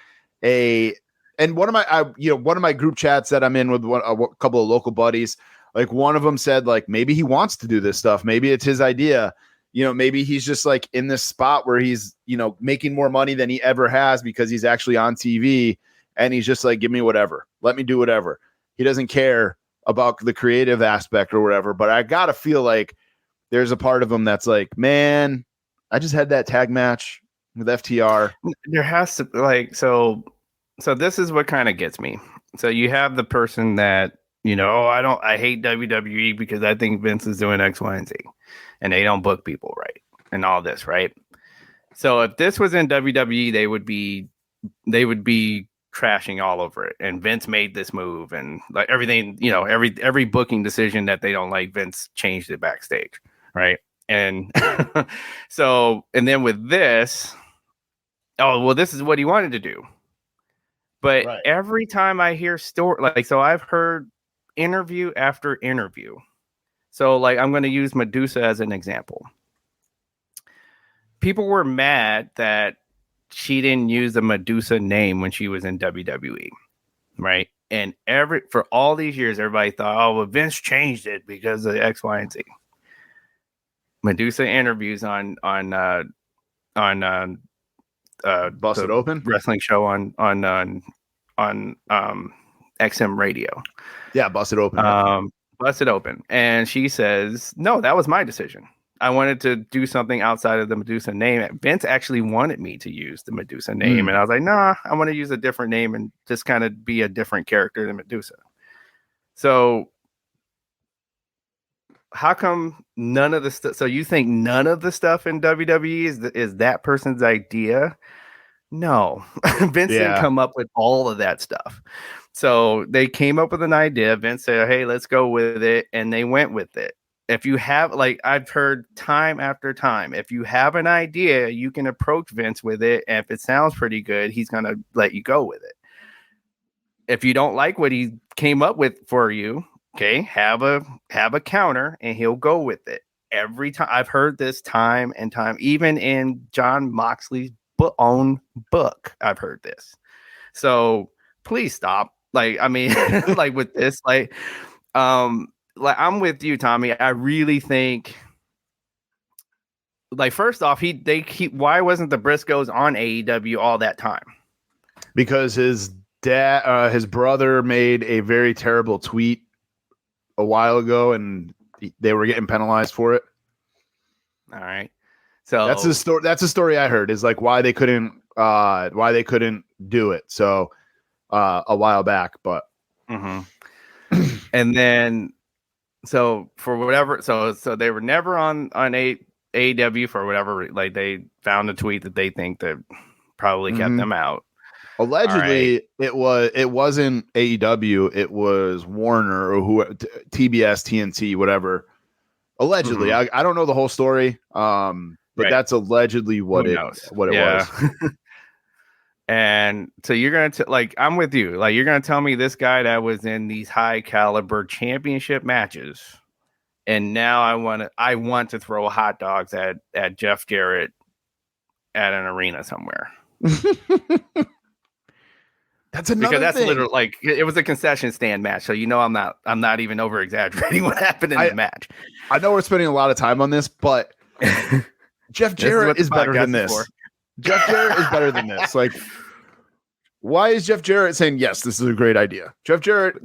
and one of my group chats that I'm in with a couple of local buddies, like one of them said, like, maybe he wants to do this stuff. Maybe it's his idea. Maybe he's just like in this spot where he's, making more money than he ever has because he's actually on TV, and he's just like, give me whatever, let me do whatever. He doesn't care about the creative aspect or whatever. But I gotta feel like there's a part of him that's like, man, I just had that tag match with FTR. There has to so this is what kind of gets me. So you have the person that, I hate WWE because I think Vince is doing X, Y, and Z, and they don't book people right and all this, right? So if this was in WWE, they would be trashing all over it. And Vince made this move, and like everything, every booking decision that they don't like, Vince changed it backstage, right? And and then with this, this is what he wanted to do. But every time I hear I've heard interview after interview. So I'm going to use Medusa as an example. People were mad that she didn't use the Medusa name when she was in WWE, right? And for all these years, everybody thought, Vince changed it because of X, Y, and Z. Medusa interviews on Busted Open wrestling show on XM radio. Yeah, Busted Open. Busted Open, and she says, "No, that was my decision. I wanted to do something outside of the Medusa name. Vince actually wanted me to use the Medusa name, and I was like, nah, I want to use a different name and just kind of be a different character than Medusa." So how come none of the stuff? So you think none of the stuff in WWE is that person's idea? No, Vince didn't come up with all of that stuff. So they came up with an idea. Vince said, "Hey, let's go with it," and they went with it. If you have, I've heard time after time, if you have an idea, you can approach Vince with it, and if it sounds pretty good, he's gonna let you go with it. If you don't like what he came up with for you, okay, have a counter, and he'll go with it. Every time I've heard this time and time, even in John Moxley's own book, I've heard this. So please stop. With this, I'm with you, Tommy. I really think, first off, why wasn't the Briscoes on AEW all that time? Because his brother made a very terrible tweet a while ago, and they were getting penalized for it. All right. So that's the story. That's the story I heard, is why they couldn't do it. So a while back, but and then so for whatever, so they were never on AEW for whatever, like they found a tweet that they think that probably kept them out. Allegedly, it wasn't AEW, it was Warner or who TBS, TNT, whatever. Allegedly, I don't know the whole story, but that's allegedly what it was. And so you're gonna like, I'm with you. Like, you're gonna tell me this guy that was in these high caliber championship matches, and now I want to throw hot dogs at Jeff Jarrett at an arena somewhere. That's another because that's thing. literally like, it was a concession stand match, so I'm not even over exaggerating what happened in the match. I know we're spending a lot of time on this, but Jeff Jarrett is better than this. Jeff Jarrett is better than this. Like, why is Jeff Jarrett saying yes? This is a great idea. Jeff Jarrett.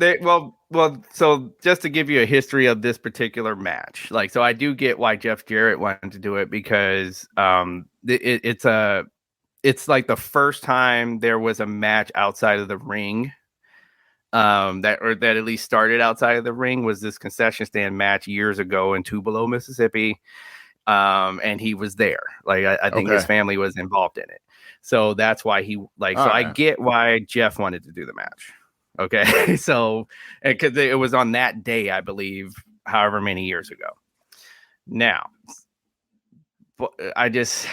So just to give you a history of this particular match, like, so I do get why Jeff Jarrett wanted to do it, because it's like the first time there was a match outside of the ring, that at least started outside of the ring, was this concession stand match years ago in Tupelo, Mississippi. And he was there. Like, I think his family was involved in it. So that's why I get why Jeff wanted to do the match. Okay. So, because it was on that day, I believe, however many years ago. Now, I just,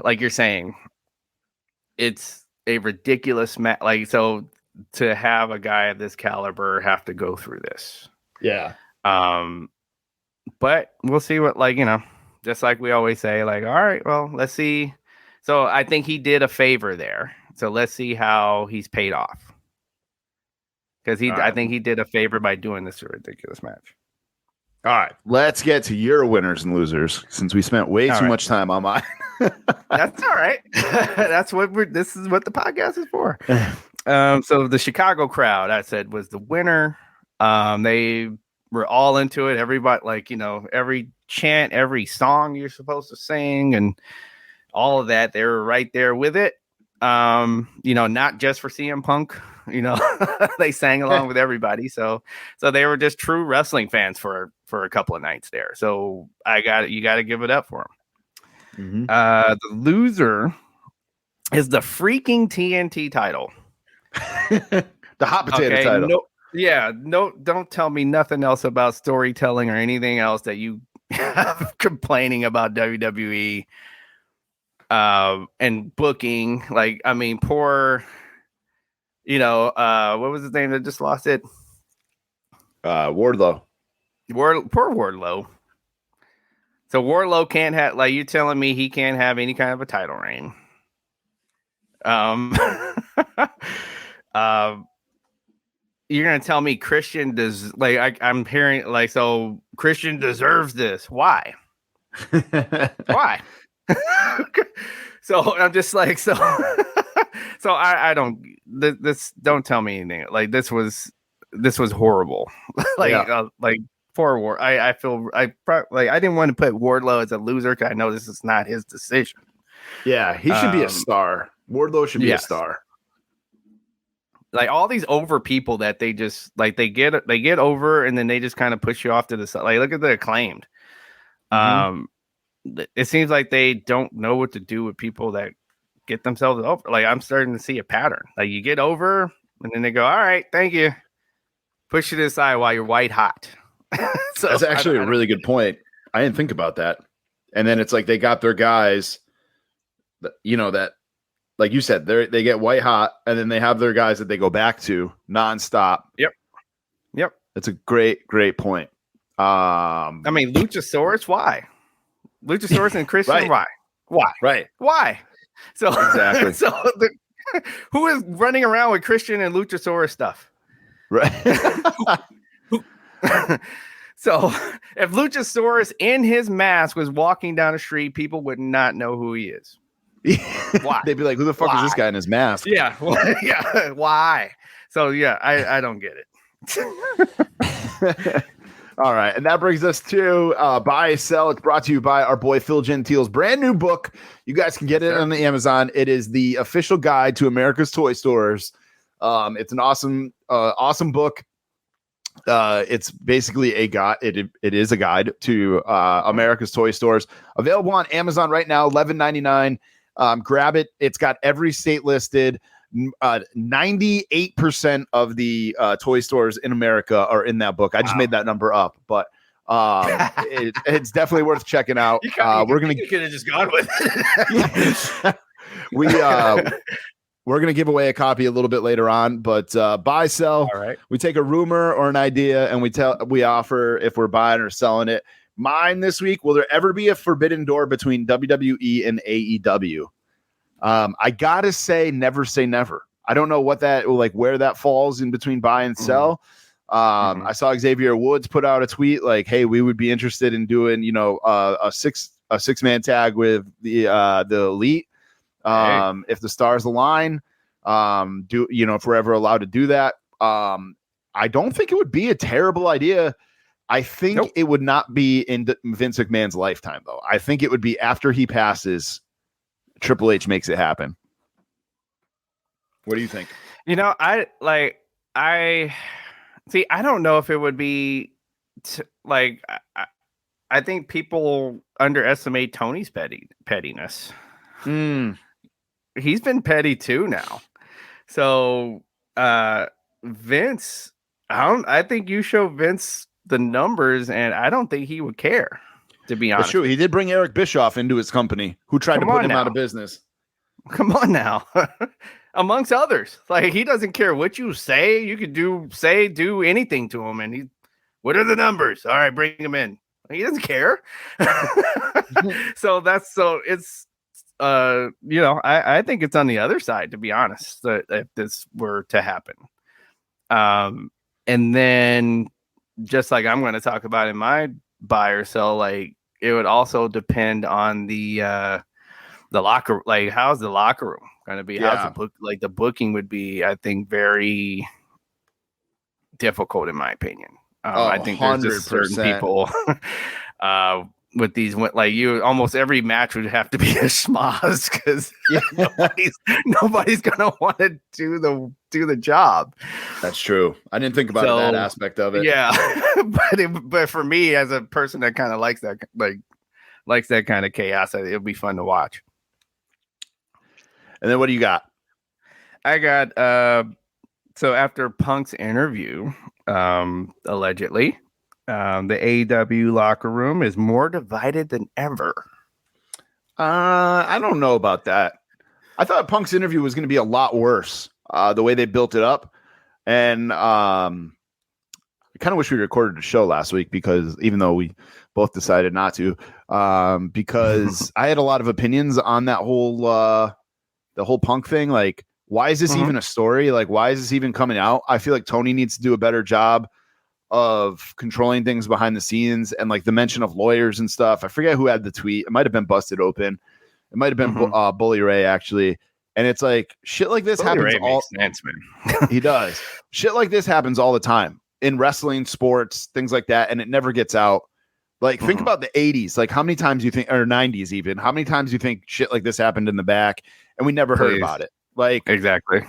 like you're saying, it's a ridiculous match. Like, so to have a guy of this caliber have to go through this. Yeah. But we'll see what, like, just like we always say, like, all right, well, let's see. So I think he did a favor there. So let's see how he's paid off. Because I think he did a favor by doing this ridiculous match. All right, let's get to your winners and losers, since we spent way too much time on mine. That's all right. This is what the podcast is for. So the Chicago crowd, I said, was the winner. They were all into it. Everybody, like, every chant, every song you're supposed to sing, and all of that, they were right there with it. Not just for CM Punk, they sang along with everybody. So they were just true wrestling fans for a couple of nights there. So you got to give it up for them. The loser is the freaking TNT title. The hot potato title. Don't tell me nothing else about storytelling or anything else that you have complaining about WWE and booking. Like, I mean, poor, what was his name that just lost it? Wardlow. Poor Wardlow. So Wardlow can't have, like, you telling me he can't have any kind of a title reign. You're gonna tell me Christian does, like, I'm hearing, like, so Christian deserves this. Why? Why? So I'm just like, so I don't, this don't tell me anything. Like, this was horrible. Like, poor Ward. I feel I didn't want to put Wardlow as a loser, because I know this is not his decision. Yeah, he should be a star. Wardlow should be a star. Like, all these over people that they just, like, they get over, and then they just kind of push you off to the side. Like, look at the Acclaimed. It seems like they don't know what to do with people that get themselves over. Like, I'm starting to see a pattern. Like, you get over, and then they go, all right, thank you. Push it aside while you're white hot. So that's actually a really good point. I didn't think about that. And then it's like they got their guys that, that, like you said, they get white hot, and then they have their guys that they go back to nonstop. Yep. That's a great point. I mean, Luchasaurus, why? Luchasaurus and Christian, right. Why? So exactly. Who is running around with Christian and Luchasaurus stuff? Right. So if Luchasaurus in his mask was walking down the street, people would not know who he is. Why? They'd be like, who the fuck is this guy in his mask? Yeah. Yeah. Why? So yeah, I don't get it. All right. And that brings us to Buy, Sell. It's brought to you by our boy Phil Gentile's brand new book. You guys can get it on the Amazon. It is the official guide to America's toy stores. It's an awesome book. It's basically a guide. It is a guide to America's toy stores. Available on Amazon right now, $11.99. Grab it. It's got every state listed. 98% of the toy stores in America are in that book. I just made that number up, but it's definitely worth checking out. You could have just gone with it. We're gonna give away a copy a little bit later on, but buy, sell. All right. We take a rumor or an idea and we offer if we're buying or selling it. Mine this week: will there ever be a forbidden door between WWE and AEW? I gotta say never. I don't know what that where that falls in between buy and sell. I saw Xavier Woods put out a tweet like, "Hey, we would be interested in doing a six man tag with the Elite if the stars align. If we're ever allowed to do that. I don't think it would be a terrible idea. I think it would not be in Vince McMahon's lifetime though. I think it would be after he passes. Triple H makes it happen. What do you think? I don't know if it would be I think people underestimate Tony's pettiness. He's been petty too now. So Vince, I think you show Vince the numbers and I don't think he would care. To be honest, that's true. He did bring Eric Bischoff into his company, who tried to put him out of business. Come on now, amongst others. He doesn't care what you say. You could do anything to him, and what are the numbers? All right, bring him in. He doesn't care. I think it's on the other side, to be honest, if this were to happen. And then just like I'm going to talk about in my buy or sell, it would also depend on the locker. How's the locker room going to be? Yeah. How's the book? The booking would be, I think, very difficult in my opinion. I think there's just certain people with these almost every match would have to be a schmoz because nobody's gonna want to do the job. That's true. I didn't think about that aspect of it. Yeah, but for me as a person that kind of likes that kind of chaos, it'll be fun to watch. And then what do you got? I got so after Punk's interview, allegedly. The AEW locker room is more divided than ever. I don't know about that. I thought Punk's interview was going to be a lot worse. The way they built it up, and I kind of wish we recorded a show last week because even though we both decided not to, because I had a lot of opinions on that whole the whole Punk thing. Why is this even a story? Why is this even coming out? I feel like Tony needs to do a better job of controlling things behind the scenes and the mention of lawyers and stuff. I forget who had the tweet. It might have been Busted Open. It might have been Bully Ray actually. And it's shit like this happens all. Makes sense, man. He does. Shit like this happens all the time in wrestling, sports, things like that, and it never gets out. Think about the 80s. How many times you think, or 90s even, how many times you think shit like this happened in the back and we never heard about it? Exactly.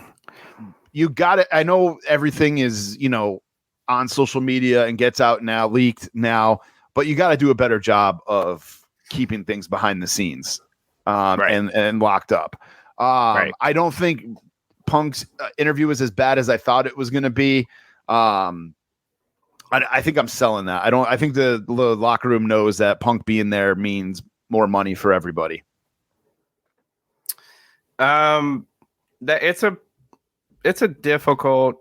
You got it. I know everything is, on social media and gets out now, leaked now, but you got to do a better job of keeping things behind the scenes and locked up. I don't think Punk's interview was as bad as I thought it was going to be. I think I'm selling that. I think the locker room knows that Punk being there means more money for everybody. That it's a difficult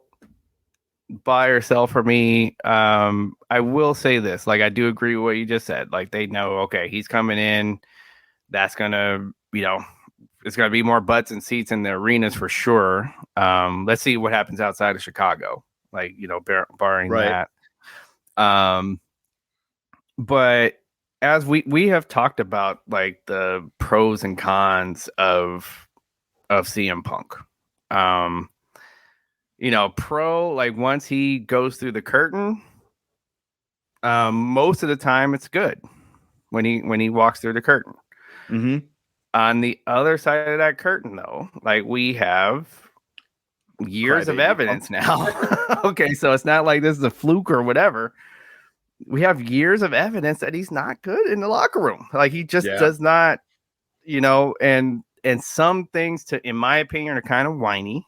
buy or sell for me. I will say this, I do agree with what you just said. They know, okay, he's coming in. That's gonna, it's gonna be more butts and seats in the arenas for sure. Let's see what happens outside of Chicago, barring that. But as we have talked about, the pros and cons of CM Punk. Once he goes through the curtain, most of the time it's good when he walks through the curtain. On the other side of that curtain, though, we have years of evidence now. Okay, so it's not like this is a fluke or whatever. We have years of evidence that he's not good in the locker room. Like he just does not, and some things in my opinion, are kind of whiny.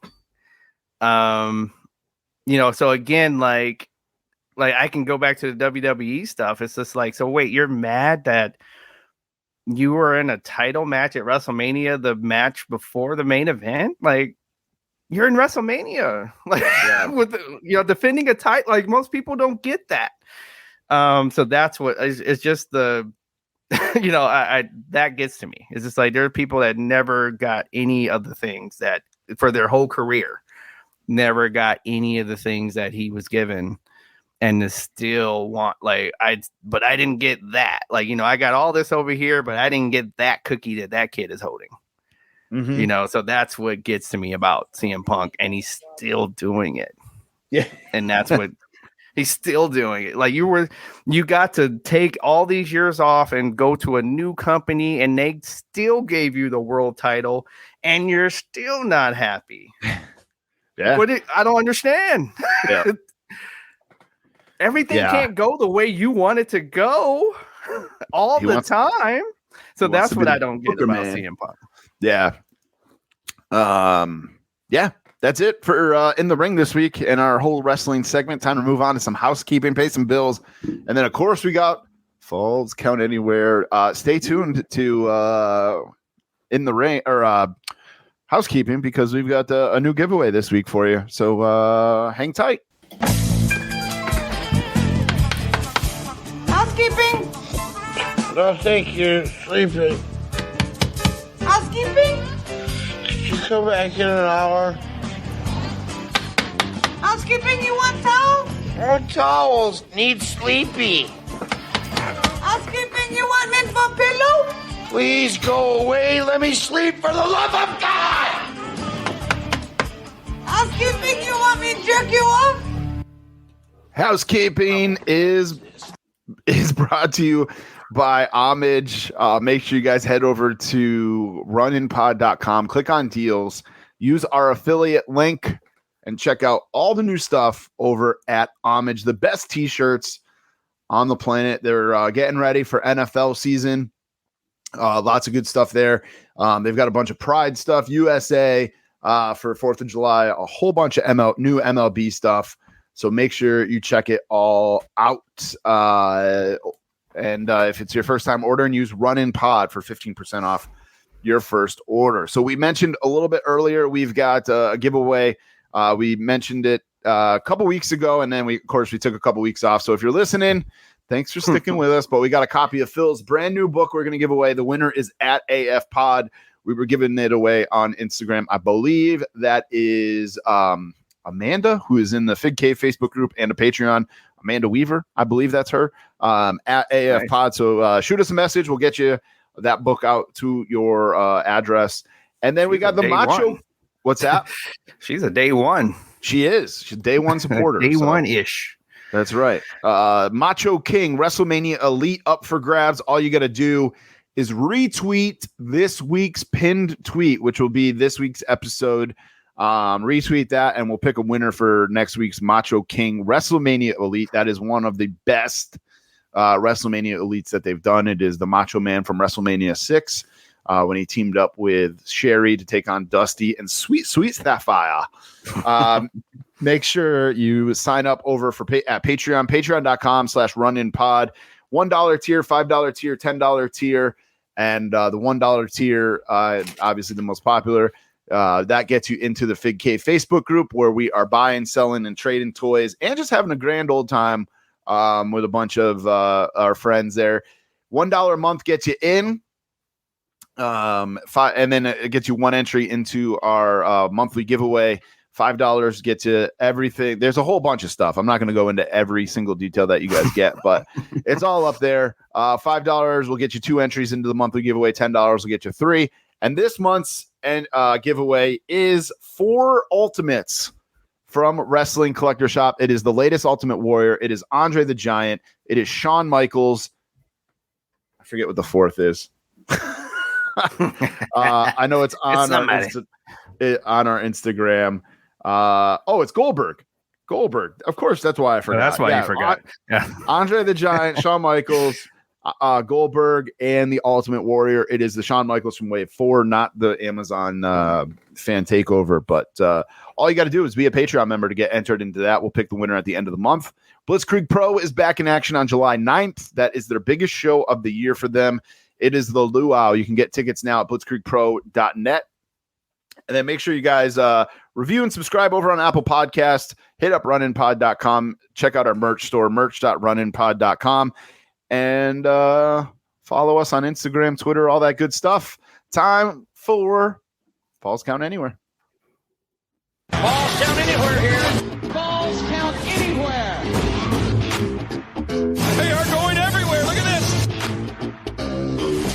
So again, like I can go back to the WWE stuff. It's just like, so wait, you're mad that you were in a title match at WrestleMania, the match before the main event? Like, you're in WrestleMania, like with defending a title. Like most people don't get that. So that's what it's just the, that gets to me. It's just like there are people that never got any of the things that for their whole career, never got any of the things that he was given, and to still want but I didn't get that. Like, I got all this over here, but I didn't get that cookie that kid is holding. Mm-hmm. So that's what gets to me about CM Punk, and he's still doing it. Yeah, and that's what. He's still doing it. Like you got to take all these years off and go to a new company, and they still gave you the world title, and you're still not happy. Yeah, I don't understand. Yeah. Everything can't go the way you want it to go all the time. So that's what I don't get about CM Punk. Yeah. Yeah. That's it for In the Ring this week and our whole wrestling segment. Time to move on to some housekeeping, pay some bills. And then, of course, we got Falls Count Anywhere. Stay tuned to In the Ring or housekeeping, because we've got a new giveaway this week for you. So hang tight. Housekeeping? No, thank you. Sleeping. Housekeeping? Could you come back in an hour? Housekeeping, you want towels? More towels. Need sleepy. Housekeeping, you want mint for pillow? Please go away. Let me sleep for the love of God. Housekeeping, you want me to jerk you off? Housekeeping is brought to you by Homage. Make sure you guys head over to runinpod.com, click on deals, use our affiliate link, and check out all the new stuff over at Homage. The best t-shirts on the planet. They're getting ready for NFL season. Lots of good stuff there. They've got a bunch of Pride stuff, USA for 4th of July, a whole bunch of new MLB stuff. So make sure you check it all out. And if it's your first time ordering, use RunInPod for 15% off your first order. So we mentioned a little bit earlier, we've got a giveaway. We mentioned it a couple weeks ago, and then we took a couple weeks off. So if you're listening, thanks for sticking with us. But we got a copy of Phil's brand new book we're going to give away. The winner is at AF Pod. We were giving it away on Instagram. I believe that is Amanda, who is in the Fig Cave Facebook group and a Patreon. Amanda Weaver, I believe that's her, at AF Pod. So shoot us a message. We'll get you that book out to your address. And then we got the Macho. One. What's that? She's a day one. She is. She's a day one supporter. Day one-ish. That's right. Macho King, WrestleMania Elite up for grabs. All you got to do is retweet this week's pinned tweet, which will be this week's episode. Retweet that, and we'll pick a winner for next week's Macho King WrestleMania Elite. That is one of the best WrestleMania Elites that they've done. It is the Macho Man from WrestleMania 6 when he teamed up with Sherry to take on Dusty and Sweet Sapphire. Make sure you sign up over at Patreon, patreon.com/runinpod. $1 tier, $5 tier, $10 tier, and the $1 tier, obviously the most popular. That gets you into the Fig Cave Facebook group, where we are buying, selling, and trading toys and just having a grand old time with a bunch of our friends there. $1 a month gets you in. And then it gets you one entry into our monthly giveaway. $5 gets you everything. There's a whole bunch of stuff. I'm not going to go into every single detail that you guys get, but it's all up there. $5 will get you 2 entries into the monthly giveaway. $10 will get you 3. And this month's giveaway is 4 Ultimates from Wrestling Collector Shop. It is the latest Ultimate Warrior. It is Andre the Giant. It is Shawn Michaels. I forget what the 4th is. I know it's on our Instagram. It's Goldberg. Of course, that's why I forgot. That's why you forgot. Andre the Giant, Shawn Michaels, Goldberg, and the Ultimate Warrior. It is the Shawn Michaels from Wave 4, not the Amazon fan takeover. But all you got to do is be a Patreon member to get entered into that. We'll pick the winner at the end of the month. Blitzkrieg Pro is back in action on July 9th. That is their biggest show of the year for them. It is the luau. You can get tickets now at blitzkriegpro.net. And then make sure you guys review and subscribe over on Apple Podcasts. Hit up runinpod.com. Check out our merch store, merch.runinpod.com. And follow us on Instagram, Twitter, all that good stuff. Time for Falls Count Anywhere. Balls count anywhere here. Balls count anywhere. They are going everywhere. Look at this.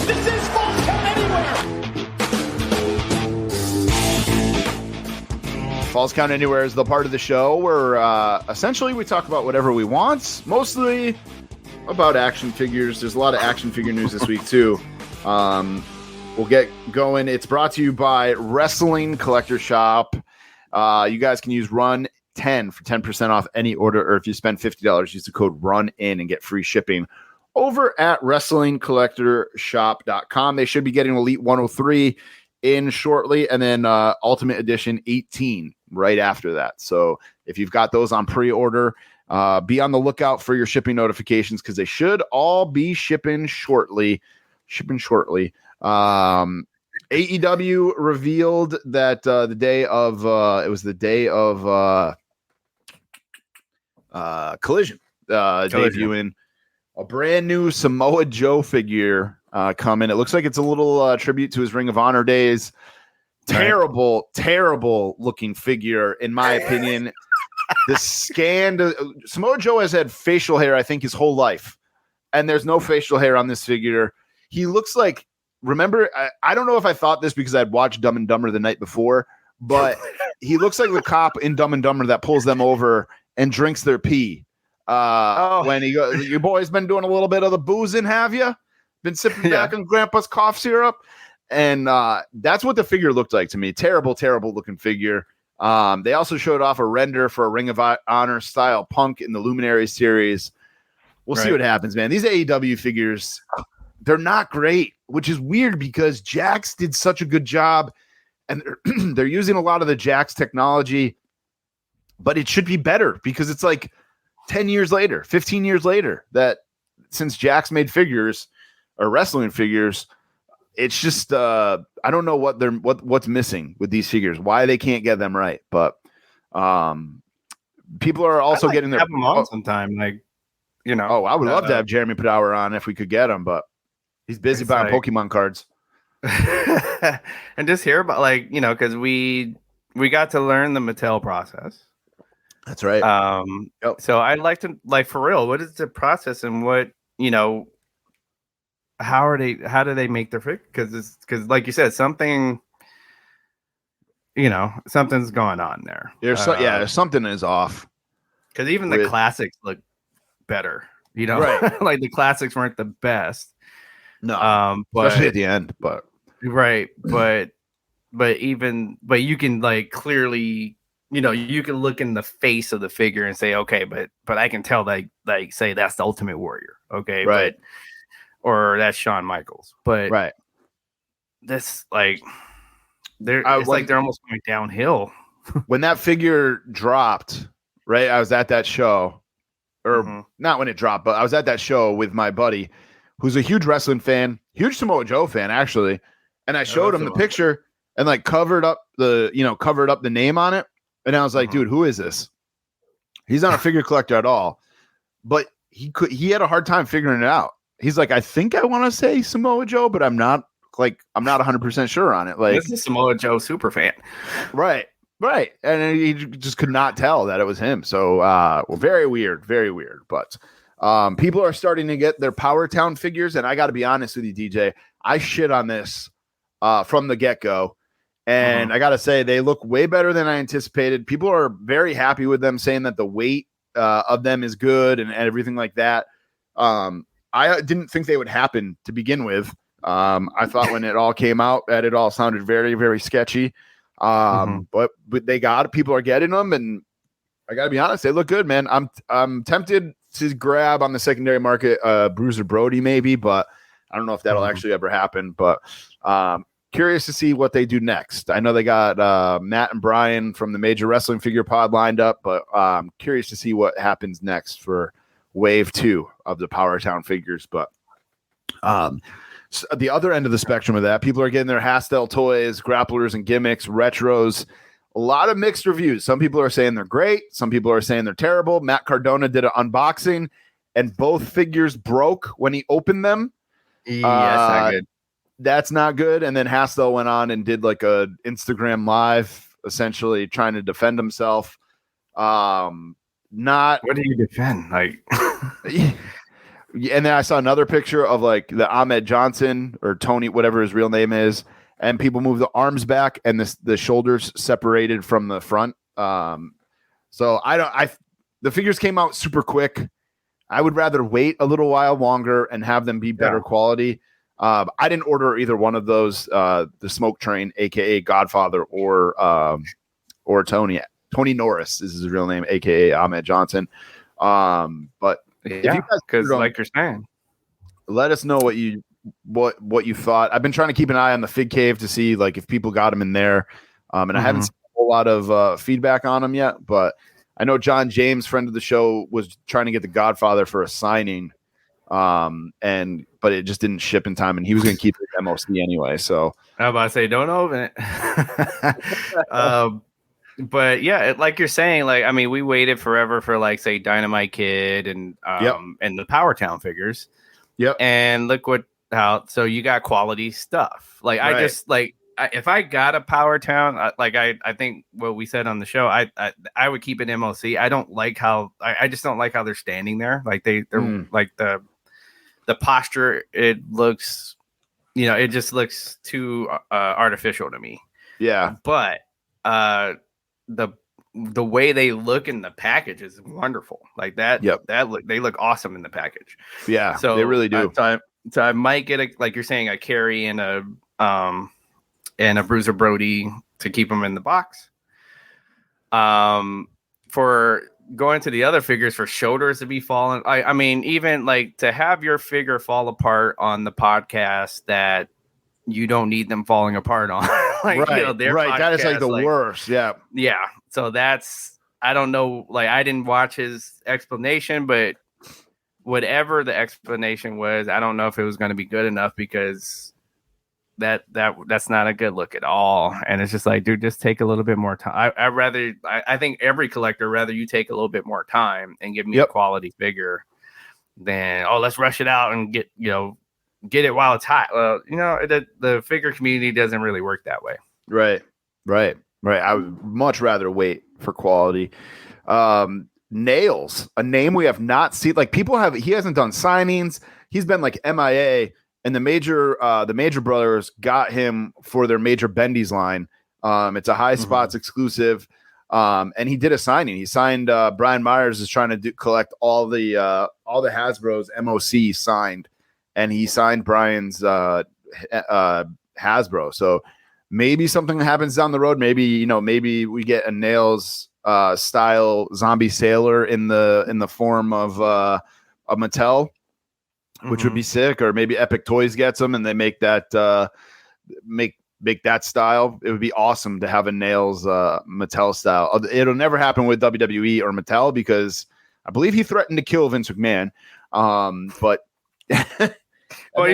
This is Balls Count Anywhere. Falls Count Anywhere is the part of the show where essentially we talk about whatever we want, mostly about action figures. There's a lot of action figure news this week too. We'll get going. It's brought to you by Wrestling Collector Shop. You guys can use RUN10 for 10% off any order, or if you spend $50, use the code RUNIN and get free shipping over at WrestlingCollectorShop.com. They should be getting Elite 103 in shortly, and then Ultimate Edition 18 right after that. So if you've got those on pre-order, be on the lookout for your shipping notifications because they should all be shipping shortly. AEW revealed that the day of Collision, debuting a brand new Samoa Joe figure coming. It looks like it's a little tribute to his Ring of Honor days. Terrible looking figure, in my opinion. The Samoa Joe has had facial hair, I think, his whole life, and there's no facial hair on this figure. He looks like, remember, I don't know if I thought this because I'd watched Dumb and Dumber the night before, but he looks like the cop in Dumb and Dumber that pulls them over and drinks their pee. When he goes, your boy's been doing a little bit of the boozing, have you? Been sipping back on Grandpa's cough syrup? And that's what the figure looked like to me. Terrible looking figure. They also showed off a render for a Ring of Honor style Punk in the Luminary series. We'll see what happens, man. These AEW figures, they're not great, which is weird because Jax did such a good job, and they're using a lot of the Jax technology, but it should be better because it's like 10 years later, 15 years later, that since Jax made figures or wrestling figures, it's just I don't know what's missing with these figures, why they can't get them right. But people are also getting their them on sometime, like, you know. Oh, I would love to have Jeremy Padawer on if we could get him, but he's busy buying Pokemon cards. And just hear about, like, you know, because we got to learn the Mattel process. That's right. So I'd like to, like, for real, what is the process and what, you know, how do they make their figure? Because like you said, something, you know, something's going on there. Something is off. Because even the classics look better, you know, right? Like the classics weren't the best. No, but, especially at the end, but right. But you can, like, clearly, you know, you can look in the face of the figure and say, okay, but I can tell, like say that's the Ultimate Warrior. Okay. Right. Or that's Shawn Michaels. But right. This, like, they're almost going downhill. When that figure dropped, right? I was at that show, or not when it dropped, but I was at that show with my buddy who's a huge wrestling fan, huge Samoa Joe fan, actually. And I showed him the picture and, like, covered up the name on it. And I was like, dude, who is this? He's not a figure collector at all, but he had a hard time figuring it out. He's like, I think I want to say Samoa Joe, but I'm not 100% sure on it. Like, this is Samoa Joe super fan. Right. And he just could not tell that it was him. So, very weird. But people are starting to get their Powertown figures. And I got to be honest with you, DJ, I shit on this from the get-go. And I got to say, they look way better than I anticipated. People are very happy with them, saying that the weight of them is good and everything like that. I didn't think they would happen to begin with. I thought when it all came out that it all sounded very, very sketchy. But they got people are getting them, and I gotta be honest, they look good, man. I'm tempted to grab on the secondary market Bruiser Brody maybe, but I don't know if that'll actually ever happen. But curious to see what they do next. I know they got Matt and Brian from the Major Wrestling Figure Pod lined up, but curious to see what happens next for Wave 2 of the Powertown figures. But so the other end of the spectrum of that, people are getting their Hastel toys, grapplers and gimmicks, retros. A lot of mixed reviews. Some people are saying they're great. Some people are saying they're terrible. Matt Cardona did an unboxing, and both figures broke when he opened them. Yes, not good. That's not good. And then Hastel went on and did like a Instagram live, essentially trying to defend himself. Not What do you defend? Like, and then I saw another picture of like the Ahmed Johnson or Tony, whatever his real name is, and people move the arms back and the shoulders separated from the front. So the figures came out super quick. I would rather wait a little while longer and have them be better quality. I didn't order either one of those, the Smoke Train, aka Godfather, or Tony Norris is his real name, aka Ahmed Johnson. But yeah, because like you're saying, let us know what you thought. I've been trying to keep an eye on the Fig Cave to see like if people got them in there, and I haven't seen a whole lot of feedback on them yet. But I know John James, friend of the show, was trying to get the Godfather for a signing, but it just didn't ship in time, and he was going to keep it MOC anyway. So I was about to say, don't open it. But yeah, like you're saying, like, I mean, we waited forever for like, say, Dynamite Kid and the Powertown figures. Yep. And look so you got quality stuff. Like, right. I just like, if I got a Powertown, I think what we said on the show, I would keep it MOC. I don't like how I just don't like how they're standing there. Like they're like the posture. It looks, it just looks too artificial to me. Yeah. But the way they look in the package is wonderful. Like that. Yep. They look awesome in the package. Yeah. So they really do. So I might get like you're saying, a Carry and a Bruiser Brody to keep them in the box. For going to the other figures, for shoulders to be falling. I mean, even like to have your figure fall apart on the podcast that you don't need them falling apart on. Like, right. Right. That is like the worst. Yeah. Yeah. So I don't know. Like, I didn't watch his explanation, but whatever the explanation was, I don't know if it was going to be good enough, because that's not a good look at all. And it's just like, dude, just take a little bit more time. I think every collector rather you take a little bit more time and give me a quality figure than, let's rush it out and get it while it's hot. Well, the figure community doesn't really work that way. Right. I would much rather wait for quality. Nailz, a name we have not seen. Like, he hasn't done signings. He's been like MIA. And the major brothers got him for their major Bendies line. It's a High Spots exclusive. And he did a signing. He signed Brian Myers is trying to collect all the Hasbro's MOC signed, and he signed Brian's Hasbro. So maybe something happens down the road. Maybe we get a Nailz style zombie sailor in the form of a Mattel, which would be sick. Or maybe Epic Toys gets them and they make that make that style. It would be awesome to have a Nailz Mattel style. It'll never happen with WWE or Mattel, because I believe he threatened to kill Vince McMahon. But well, he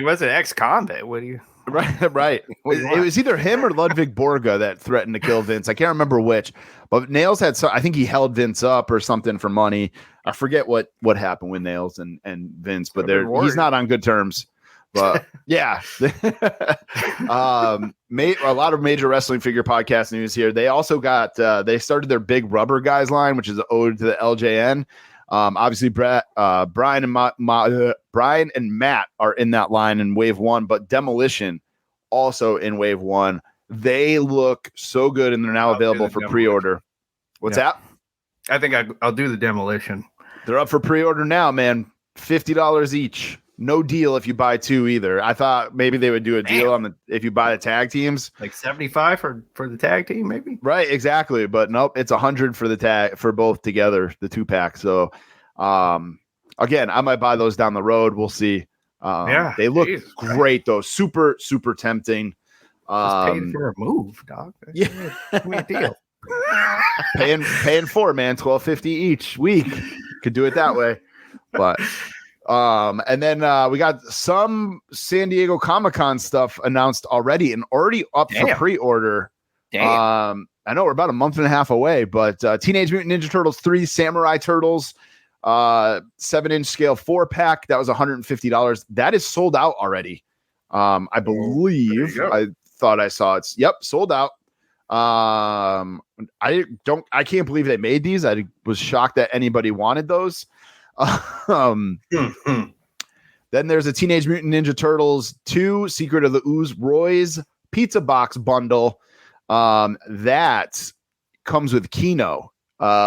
was an ex-convict. What do you? Right. It was either him or Ludwig Borga that threatened to kill Vince. I can't remember which, but Nailz had I think he held Vince up or something for money. I forget what happened with Nailz and Vince, but he's not on good terms. But yeah, a lot of major wrestling figure podcast news here. They also got they started their Big Rubber Guys line, which is an ode to the LJN. Obviously, Brian and Matt are in that line in Wave 1, but Demolition also in Wave 1. They look so good, and they're now available for pre-order. What's that? I think I'll do the Demolition. They're up for pre-order now, man. $50 each. no deal if you buy 2 either. I thought maybe they would do a deal on if you buy the tag teams, like 75 for the tag team, maybe. Right, exactly. But nope, it's 100 for the tag for both together, the 2-pack. So, again, I might buy those down the road. We'll see. They look great though. Super, super tempting. Just paid for a move, dog. Yeah, give me a deal. paying for, man, $12.50 each week. Could do it that way, but and then we got some San Diego Comic-Con stuff announced already and already up for pre-order. I know we're about a month and a half away, but Teenage Mutant Ninja Turtles 3 Samurai Turtles 7-inch scale 4-pack, that was $150. That is sold out already. I believe I thought I saw it. Yep, sold out. I can't believe they made these. I was shocked that anybody wanted those. Then there's a Teenage Mutant Ninja Turtles 2 Secret of the Ooze Roy's pizza box bundle. That comes with Kino,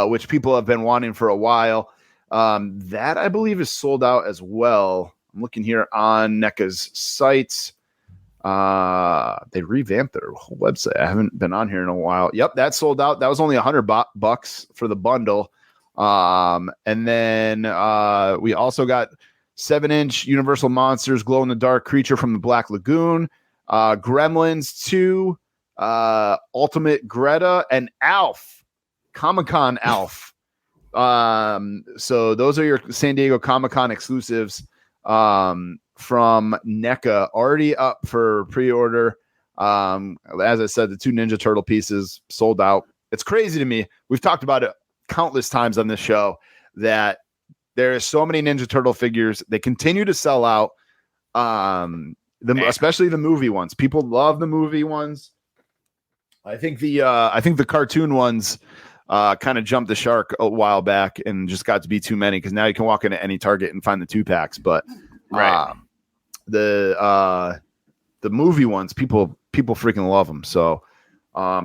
which people have been wanting for a while. That I believe is sold out as well. I'm looking here on NECA's sites. They revamped their whole website. I haven't been on here in a while. Yep, that sold out. That was only $100 for the bundle. And then we also got 7-inch Universal Monsters Glow in the Dark Creature from the Black Lagoon, Gremlins 2, Ultimate Greta, and Alf, Comic-Con Alf. So those are your San Diego Comic-Con exclusives. From NECA, already up for pre-order. As I said, the 2 Ninja Turtle pieces sold out. It's crazy to me. We've talked about it countless times on this show that there are so many Ninja Turtle figures. They continue to sell out. Especially the movie ones. People love the movie ones. I think the cartoon ones kind of jumped the shark a while back and just got to be too many because now you can walk into any Target and find the 2-packs. But the movie ones, people freaking love them. So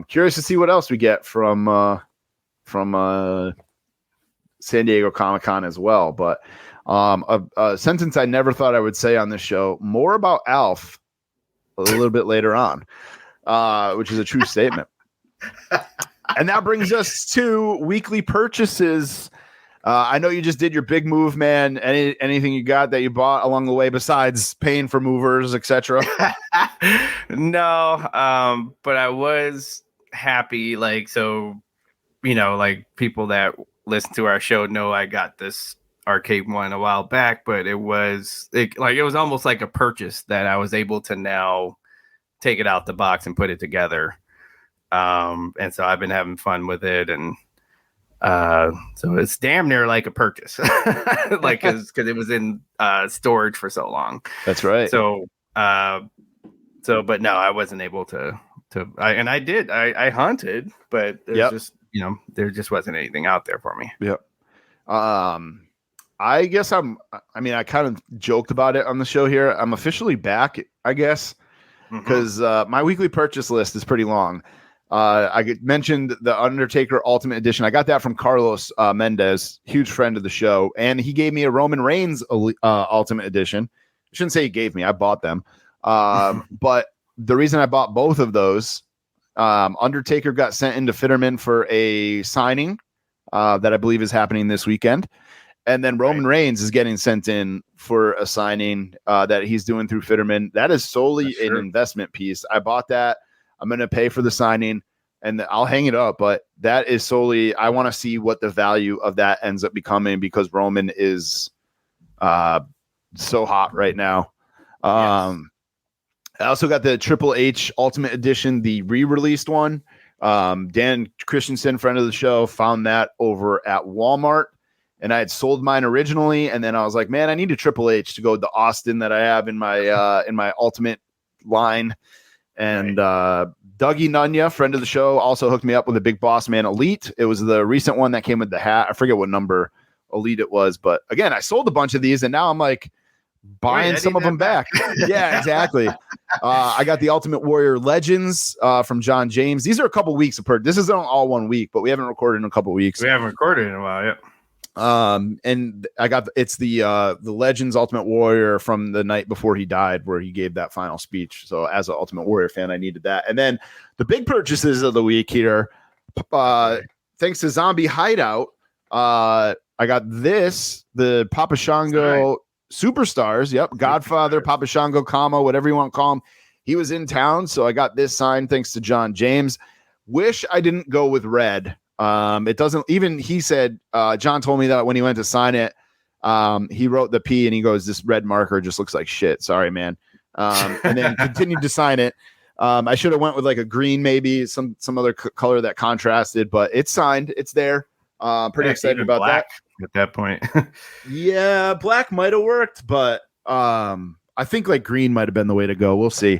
curious to see what else we get from San Diego Comic-Con as well. But a sentence I never thought I would say on this show, more about Alf a little bit later on, which is a true statement. And that brings us to weekly purchases. I know you just did your big move, man. Anything you got that you bought along the way besides paying for movers, etc.? No, but I was happy. Like, so, like people that listen to our show know I got this arcade one a while back, but it was almost like a purchase that I was able to now take it out the box and put it together. And so I've been having fun with it, and so it's damn near like a purchase, like because it was in storage for so long. That's right. So but no, I wasn't able to. I hunted, but there's there just wasn't anything out there for me. Yep. I guess I kind of joked about it on the show here. I'm officially back, I guess, because my weekly purchase list is pretty long. I mentioned the Undertaker Ultimate Edition. I got that from Carlos Mendez, huge friend of the show, and he gave me a Roman Reigns Ultimate Edition. I shouldn't say he gave me; I bought them. But the reason I bought both of those, Undertaker got sent into Fitterman for a signing that I believe is happening this weekend, and then Roman Reigns is getting sent in for a signing that he's doing through Fitterman. That is solely an investment piece. I bought that. I'm going to pay for the signing and I'll hang it up, but that is solely, I want to see what the value of that ends up becoming because Roman is so hot right now. I also got the Triple H Ultimate Edition, the re-released one. Dan Christensen, friend of the show, found that over at Walmart, and I had sold mine originally. And then I was like, man, I need a Triple H to go with the Austin that I have in my Ultimate line. And Dougie Nunya, friend of the show, also hooked me up with a Big Boss Man Elite. It was the recent one that came with the hat. I forget what number Elite it was, but again, I sold a bunch of these, and now I'm like buying some of them back. Yeah, exactly. I got the Ultimate Warrior Legends from John James. These are a couple weeks apart. This isn't all 1 week, but we haven't recorded in a couple weeks. We haven't recorded in a while, yeah. And I got it's the Legends Ultimate Warrior from the night before he died, where he gave that final speech. So as an Ultimate Warrior fan, I needed that. And then the big purchases of the week here, thanks to Zombie Hideout, I got the Papa Shango Superstars. Yep, Godfather, Papa Shango, Kama, whatever you want to call him. He was in town, so I got this signed thanks to John James. Wish I didn't go with red. It doesn't even, he said, John told me that when he went to sign it, he wrote the P and he goes, this red marker just looks like shit. Sorry, man. And then continued to sign it. I should have went with like a green, maybe some other color that contrasted, but it's signed. It's there. Pretty excited about that. At that point. Yeah, black might have worked, but I think like green might have been the way to go. We'll see.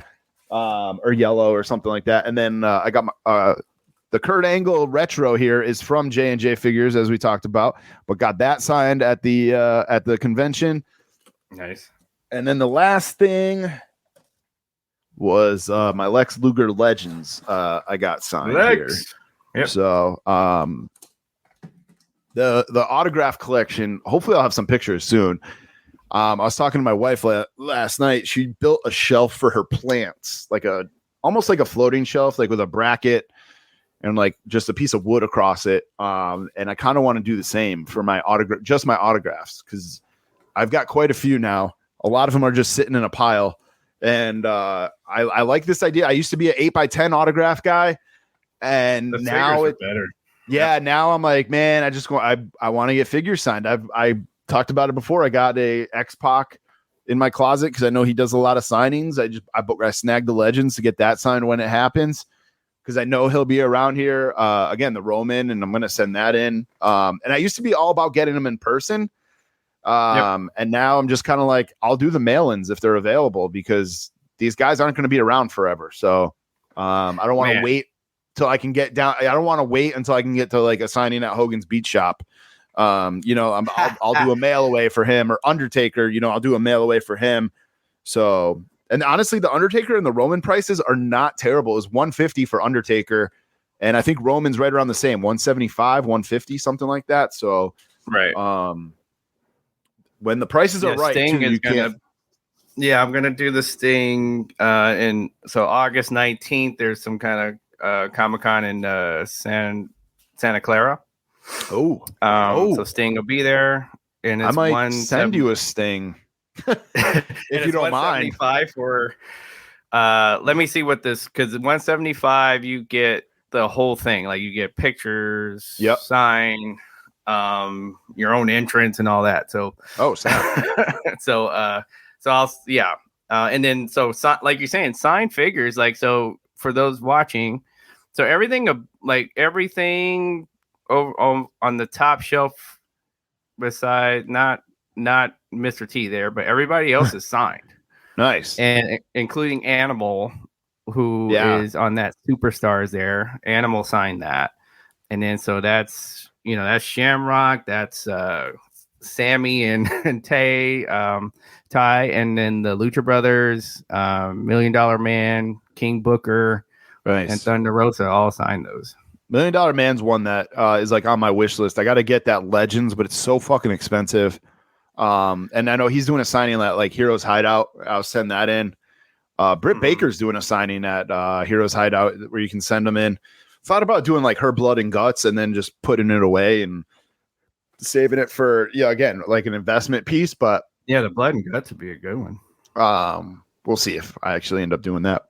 Or yellow or something like that. And then I got my the Kurt Angle retro here is from J&J Figures, as we talked about, but got that signed at the convention. Nice. And then the last thing was my Lex Luger Legends. I got signed here. Yep. So the autograph collection. Hopefully, I'll have some pictures soon. I was talking to my wife last night. She built a shelf for her plants, almost like a floating shelf, like with a bracket and like just a piece of wood across it. And I kind of want to do the same for my autographs, because I've got quite a few now. A lot of them are just sitting in a pile. And I like this idea. I used to be an 8x10 autograph guy. And now it's better. Yeah, now I'm like, man, I want to get figures signed. I talked about it before. I got a X-Pac in my closet because I know he does a lot of signings. I snagged the Legends to get that signed when it happens, because I know he'll be around here. Again, the Roman, and I'm going to send that in. And I used to be all about getting them in person. And now I'm just kind of like, I'll do the mail-ins if they're available, because these guys aren't going to be around forever. So I don't want to wait till I can get down. I don't want to wait until I can get to like a signing at Hogan's Beat Shop. I'll do a mail away for him, or Undertaker, I'll do a mail away for him. So, and honestly, the Undertaker and the Roman prices are not terrible. It's $150 for Undertaker, and I think Roman's right around the same, $175, $150, something like that. So, right. When the prices are right, Sting too, is I'm gonna do the Sting, and so August 19th, there's some kind of Comic-Con in Santa Clara. So Sting will be there, and it's I might send you a Sting if you don't mind. For let me see what this, because $175 you get the whole thing, like you get pictures, sign, your own entrance and all that. So so I'll and then like you're saying, signed figures, like, so for those watching, so everything on the top shelf beside not Mr. T there, but everybody else is signed. Nice. And including Animal, who is on that Superstars there. Animal signed that. And then so that's Shamrock, that's Sammy and Ty, and then the Lucha Brothers, $1 Million Man, King Booker, and Thunder Rosa all signed those. $1 Million Man's one that is like on my wish list. I got to get that Legends, but it's so fucking expensive. And I know he's doing a signing at like Heroes Hideout. I'll send that in. Britt Baker's doing a signing at Heroes Hideout where you can send them in. Thought about doing like Her Blood and Guts and then just putting it away and saving it for, again, like an investment piece. But the Blood and Guts would be a good one. We'll see if I actually end up doing that.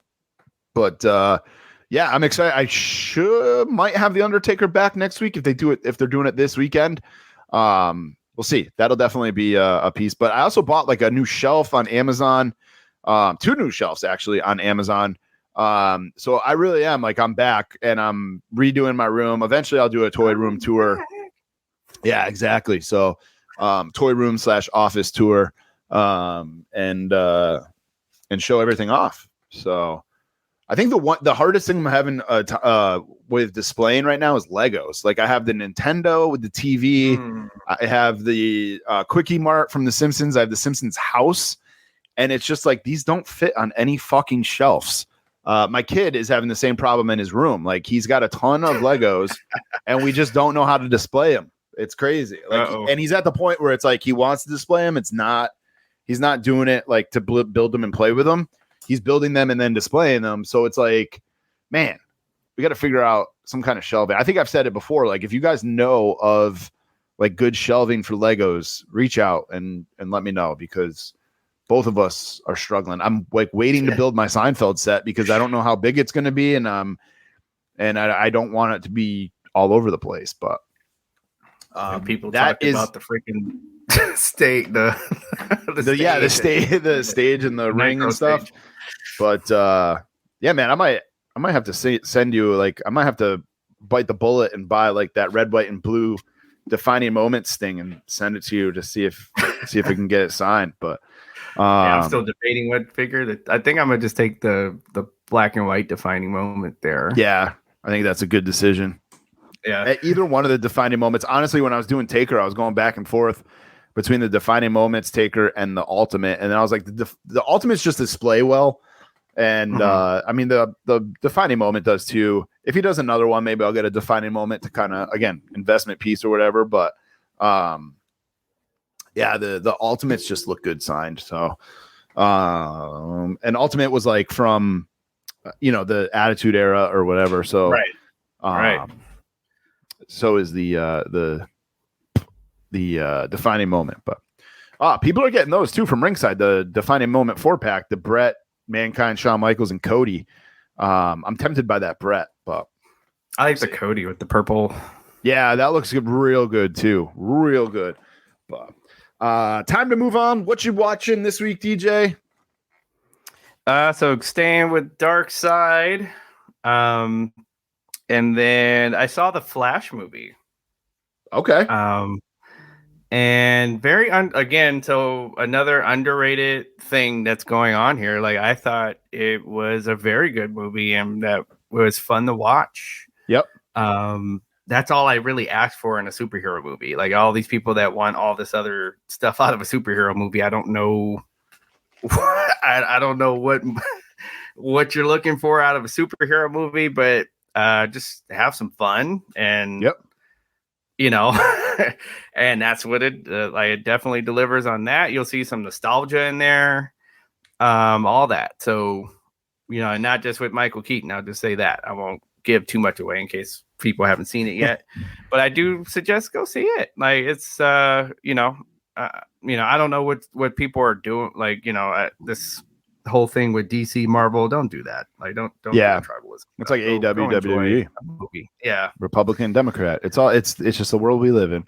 But I'm excited. I might have the Undertaker back next week if they're doing it this weekend. We'll see. That'll definitely be a piece. But I also bought like a new shelf on Amazon, 2 new shelves actually on Amazon. So I really am like, I'm back and I'm redoing my room. Eventually I'll do a toy room tour. Yeah, exactly. So toy room / office tour, and show everything off. So I think the hardest thing I'm having with displaying right now is Legos. Like I have the Nintendo with the TV. I have the Quickie Mart from The Simpsons. I have the Simpsons house. And it's just like, these don't fit on any fucking shelves. My kid is having the same problem in his room. Like he's got a ton of Legos and we just don't know how to display them. It's crazy. Like, and he's at the point where it's like he wants to display them. He's not doing it like to build them and play with them. He's building them and then displaying them. So it's like, man, we got to figure out some kind of shelving. I think I've said it before. Like, if you guys know of like good shelving for Legos, reach out and let me know, because both of us are struggling. I'm like waiting to build my Seinfeld set because I don't know how big it's going to be. And I don't want it to be all over the place, but people talk about the freaking stage, the stage and the ring and stuff. Stage. But yeah, man, I might have to send you, like, I might have to bite the bullet and buy like that red, white, and blue defining moments thing and send it to you to see if we can get it signed. But I'm still debating what figure. I think I'm gonna just take the black and white defining moment there. Yeah, I think that's a good decision. Yeah, at either one of the defining moments. Honestly, when I was doing Taker, I was going back and forth between the defining moments Taker and the ultimate, and then I was like, the ultimates just display well, and I mean the defining moment does too. If he does another one, maybe I'll get a defining moment to kind of, again, investment piece or whatever. But yeah, the ultimates just look good signed. So and ultimate was like from the Attitude Era or whatever. So right. So is the defining moment. But people are getting those too from ringside. The defining moment 4-pack, the Brett, Mankind, Shawn Michaels, and Cody. I'm tempted by that Brett, but I like the Cody with the purple. Yeah, that looks real good too. Real good. But time to move on. What you watching this week, DJ? So staying with Dark Side. And then I saw the Flash movie. Okay. And again, so another underrated thing that's going on here. Like, I thought it was a very good movie and that was fun to watch. Yep. That's all I really asked for in a superhero movie. Like, all these people that want all this other stuff out of a superhero movie, I don't know. I don't know what you're looking for out of a superhero movie, but just have some fun and and that's what it definitely delivers on that. You'll see some nostalgia in there, all that. So, and not just with Michael Keaton. I'll just say that. I won't give too much away in case people haven't seen it yet, but I do suggest go see it. Like, it's I don't know what people are doing. Like, this whole thing with DC Marvel, don't do that. Like, don't do tribalism. It's like AEW WWE. Yeah, Republican, Democrat. It's just the world we live in.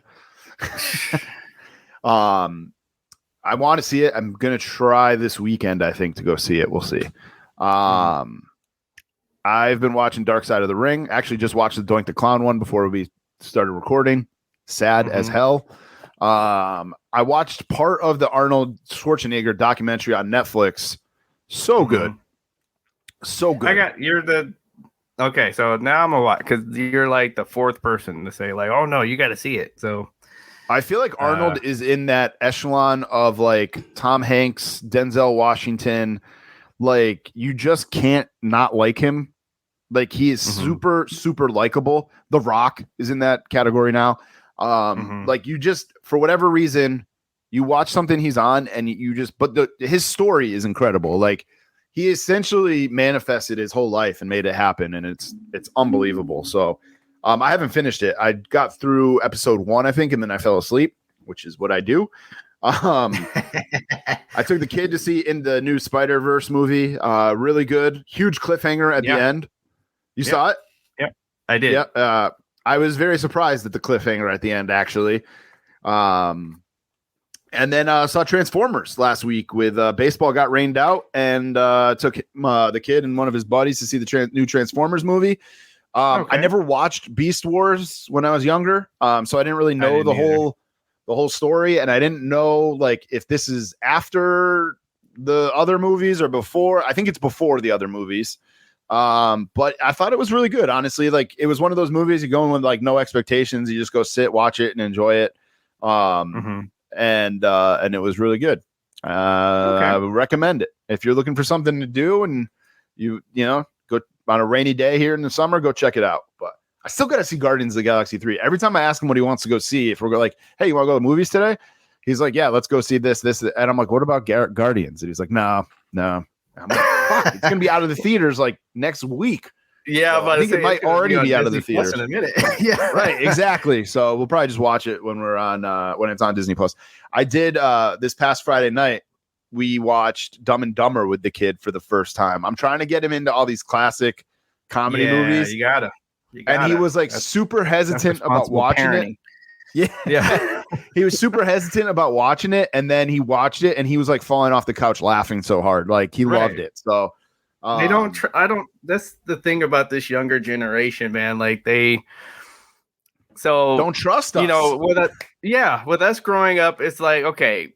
I want to see it. I'm gonna try this weekend, I think, to go see it. We'll see. I've been watching Dark Side of the Ring. Actually, just watched the Doink the Clown one before we started recording. Sad as hell. I watched part of the Arnold Schwarzenegger documentary on Netflix. So good. So good. Okay, so now I'm gonna watch, because you're like the fourth person to say, like, oh no, you got to see it. So I feel like Arnold is in that echelon of like Tom Hanks, Denzel Washington. Like, you just can't not like him. Like, he is super, super likable. The Rock is in that category now. Like, you just, for whatever reason, you watch something he's on and his story is incredible. Like, he essentially manifested his whole life and made it happen. And it's unbelievable. So I haven't finished it. I got through episode 1, I think, and then I fell asleep, which is what I do. I took the kid to see in the new Spider-Verse movie. Really good. Huge cliffhanger at the end. You saw it? Yep, I did. Yep. I was very surprised at the cliffhanger at the end, actually. And then saw Transformers last week with baseball got rained out, and took the kid and one of his buddies to see the new Transformers movie. I never watched Beast Wars when I was younger, so I didn't really know the whole story, and I didn't know like if this is after the other movies or before. I think it's before the other movies. But I thought it was really good, honestly. Like, it was one of those movies you go in with like no expectations. You just go sit, watch it, and enjoy it. And it was really good. I would recommend it if you're looking for something to do and you know, go on a rainy day here in the summer, go check it out. But I still got to see Guardians of the Galaxy 3. Every time I ask him what he wants to go see, if we're like, hey, you want to go to the movies today? He's like, yeah, let's go see this. And I'm like, what about Guardians? And he's like, no. I'm like, fuck, it's going to be out of the theaters like next week. Yeah, so I think it might already be out of the theaters in a minute. Yeah, right, exactly. So we'll probably just watch it when we're on when it's on Disney Plus. I did this past Friday night. We watched Dumb and Dumber with the kid for the first time. I'm trying to get him into all these classic comedy movies. You gotta. And he was like super hesitant about watching parenting. it. Yeah. He was super hesitant about watching it. And then he watched it and he was like falling off the couch laughing so hard. Like he loved it. So they don't, that's the thing about this younger generation, man. Like don't trust us. You know, with us growing up, it's like, okay,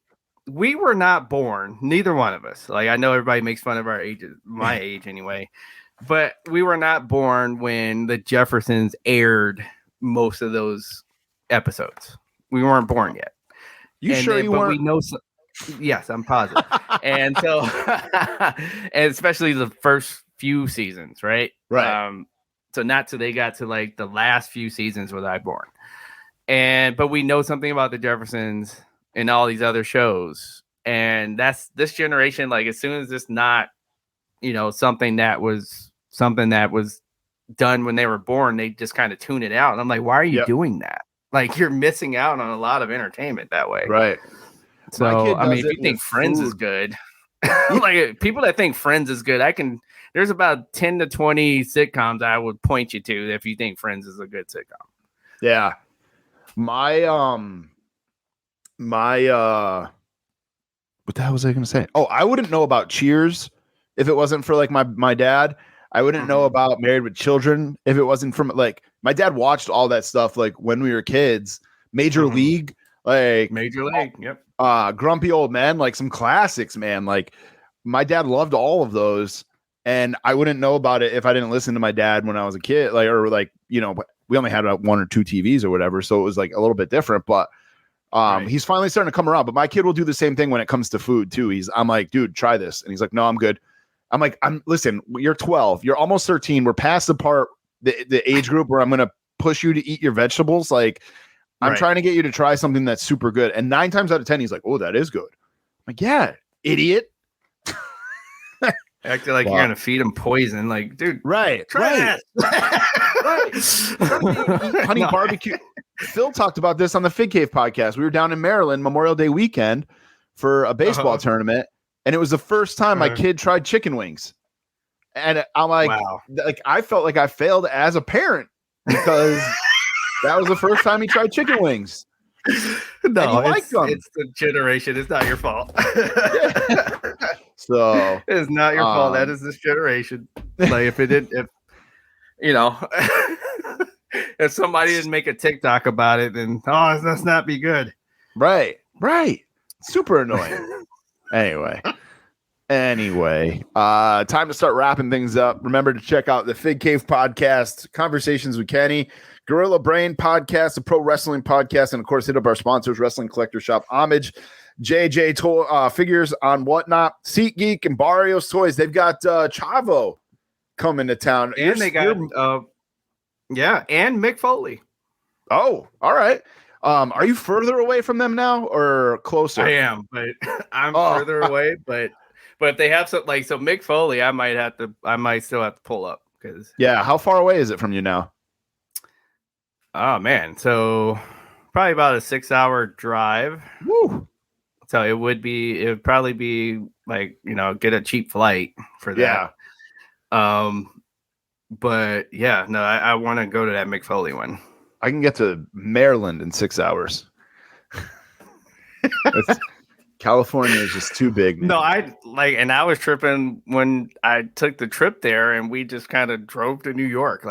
we were not born, neither one of us. Like I know everybody makes fun of our ages, my age anyway. But we were not born when the Jeffersons aired most of those episodes. We weren't born yet. You weren't? We know yes, I'm positive. And so, and especially the first few seasons, right? Right. So not till they got to like the last few seasons was I born. But we know something about the Jeffersons and all these other shows. And that's this generation. Like as soon as it's not, something that was done when they were born, they just kind of tune it out. And I'm like, why are you doing that? Like you're missing out on a lot of entertainment that way. Right. So, I mean, if you think Friends is good, like people that think Friends is good, there's about 10 to 20 sitcoms I would point you to if you think Friends is a good sitcom. Yeah. My, what the hell was I going to say? Oh, I wouldn't know about Cheers if it wasn't for like my dad. I wouldn't know about Married with Children if it wasn't from like my dad watched all that stuff like when we were kids. Major League, yep. Grumpy Old Men, like some classics, man. Like my dad loved all of those, and I wouldn't know about it if I didn't listen to my dad when I was a kid. Like we only had one or two TVs or whatever, so it was like a little bit different. But he's finally starting to come around. But my kid will do the same thing when it comes to food too. I'm like, dude, try this, and he's like, no, I'm good. I'm like, listen, you're 12, you're almost 13. We're past the part, the age group where I'm going to push you to eat your vegetables. Like I'm trying to get you to try something that's super good. And 9 times out of 10, he's like, oh, that is good. I'm like, yeah, idiot. Acting like you're going to feed him poison. Like, dude, try that. Honey barbecue. Phil talked about this on the Fig Cave podcast. We were down in Maryland Memorial Day weekend for a baseball tournament. And it was the first time my kid tried chicken wings. And I'm like, wow. Like I felt like I failed as a parent because that was the first time he tried chicken wings. No, it's the generation. It's not your fault. So it's not your fault. That is this generation. Like if if somebody didn't make a TikTok about it, then that's not be good. Right. Super annoying. Anyway, time to start wrapping things up. Remember to check out the Fig Cave podcast, Conversations with Kenny, Gorilla Brain podcast, the Pro Wrestling podcast, and of course, hit up our sponsors, Wrestling Collector Shop, Homage, JJ Figures on Whatnot, SeatGeek, and Barrios Toys. They've got Chavo coming to town, and they got and Mick Foley. Oh, all right. Are you further away from them now or closer? I am, but I'm further away. But if they have so Mick Foley, I might still have to pull up because how far away is it from you now? Oh man, so probably about a 6-hour drive. Woo! So it would probably be like get a cheap flight for that. Yeah. But I want to go to that Mick Foley one. I can get to Maryland in 6 hours. California is just too big. Man. No, and I was tripping when I took the trip there, and we just kind of drove to New York,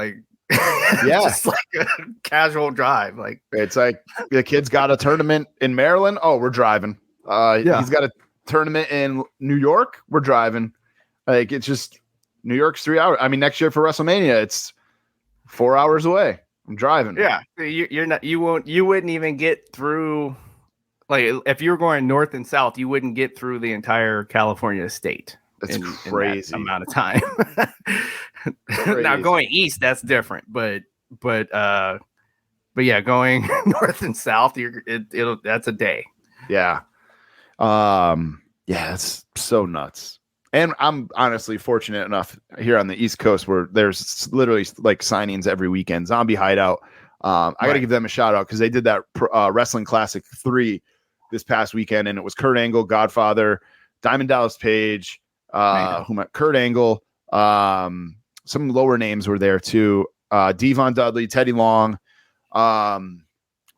just like a casual drive. Like it's like the kid's got a tournament in Maryland. Oh, we're driving. He's got a tournament in New York. We're driving. Like it's just New York's 3 hours. I mean, next year for WrestleMania, it's 4 hours away. I'm driving. Yeah, you wouldn't even get through. Like if you were going north and south, you wouldn't get through the entire California state. That's crazy in that amount of time. Now going east, that's different. But but yeah, going north and south, that's a day. Yeah. Yeah, it's so nuts. And I'm honestly fortunate enough here on the East Coast where there's literally like signings every weekend. Zombie Hideout. I got to give them a shout out because they did that Wrestling Classic 3 this past weekend, and it was Kurt Angle, Godfather, Diamond Dallas Page, Kurt Angle. Some lower names were there too. Devon Dudley, Teddy Long. Trying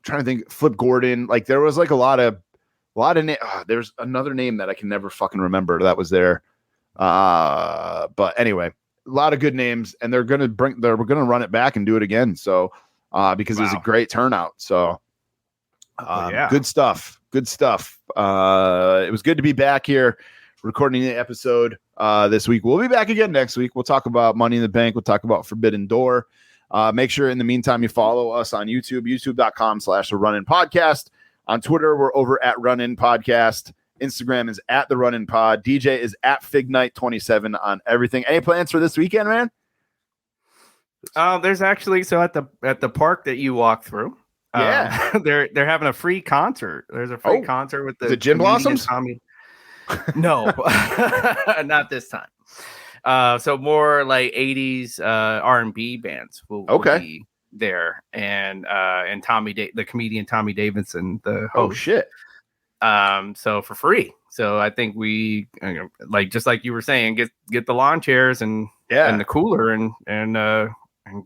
to think, Flip Gordon. Like there was like a lot of there's another name that I can never fucking remember that was there. But anyway, a lot of good names, and they're gonna run it back and do it again. So because it was a great turnout. So good stuff. It was good to be back here recording the episode this week. We'll be back again next week. We'll talk about Money in the Bank. We'll talk about Forbidden Door. Make sure in the meantime you follow us on YouTube, youtube.com/The Run-In Podcast. On Twitter, we're over at Run-In Podcast. Instagram is at The Run-In Pod. DJ is at FigNight27 on everything. Any plans for this weekend, man? There's actually at the park that you walk through. Yeah, they're having a free concert. There's a free concert with the Gin Blossoms. No, not this time. So more like 80s R&B bands will be there, and the comedian Tommy Davidson, the host. Oh shit. So for free. So I think we like, just like you were saying, get the lawn chairs and the cooler and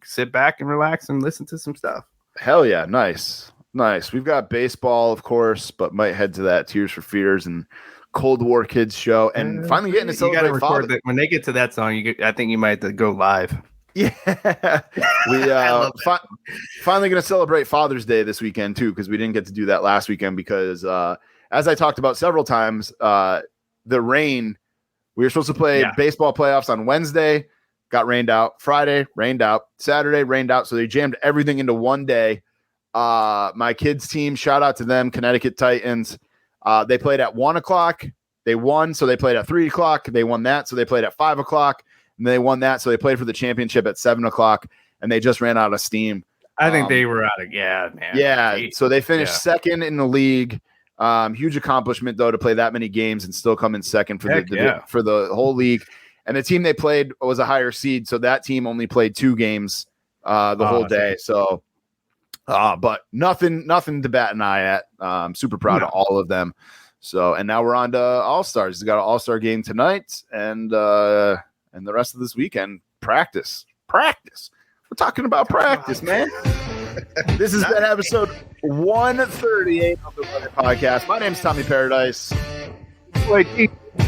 sit back and relax and listen to some stuff. Hell yeah. Nice. We've got baseball, of course, but might head to that Tears for Fears and Cold War Kids show, and finally getting to celebrate Father. That when they get to that song, I think you might have to go live. Yeah, we finally going to celebrate Father's Day this weekend too, because we didn't get to do that last weekend because as I talked about several times, the rain. We were supposed to play baseball playoffs on Wednesday, got rained out. Friday, rained out. Saturday, rained out. So they jammed everything into one day. My kids' team, shout out to them, Connecticut Titans. They played at 1:00. They won, so they played at 3:00. They won that, so they played at 5:00. And they won that, so they played for the championship at 7:00. And they just ran out of steam. I think they were out of man. Yeah, so they finished second in the league. Huge accomplishment though to play that many games and still come in second for the whole league. And the team they played was a higher seed, so that team only played 2 games the whole day. So, but nothing to bat an eye at. I'm super proud of all of them. So, and now we're on to All Stars. We got an All Star game tonight, and the rest of this weekend. Practice. We're talking about practice, man. This has been episode 138 of the Run-In Podcast. My name's Tommy Paradise.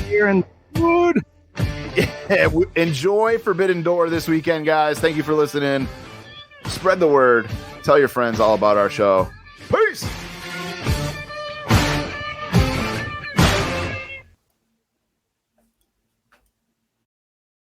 Here in Wood. Yeah, enjoy Forbidden Door this weekend, guys. Thank you for listening. Spread the word. Tell your friends all about our show. Peace.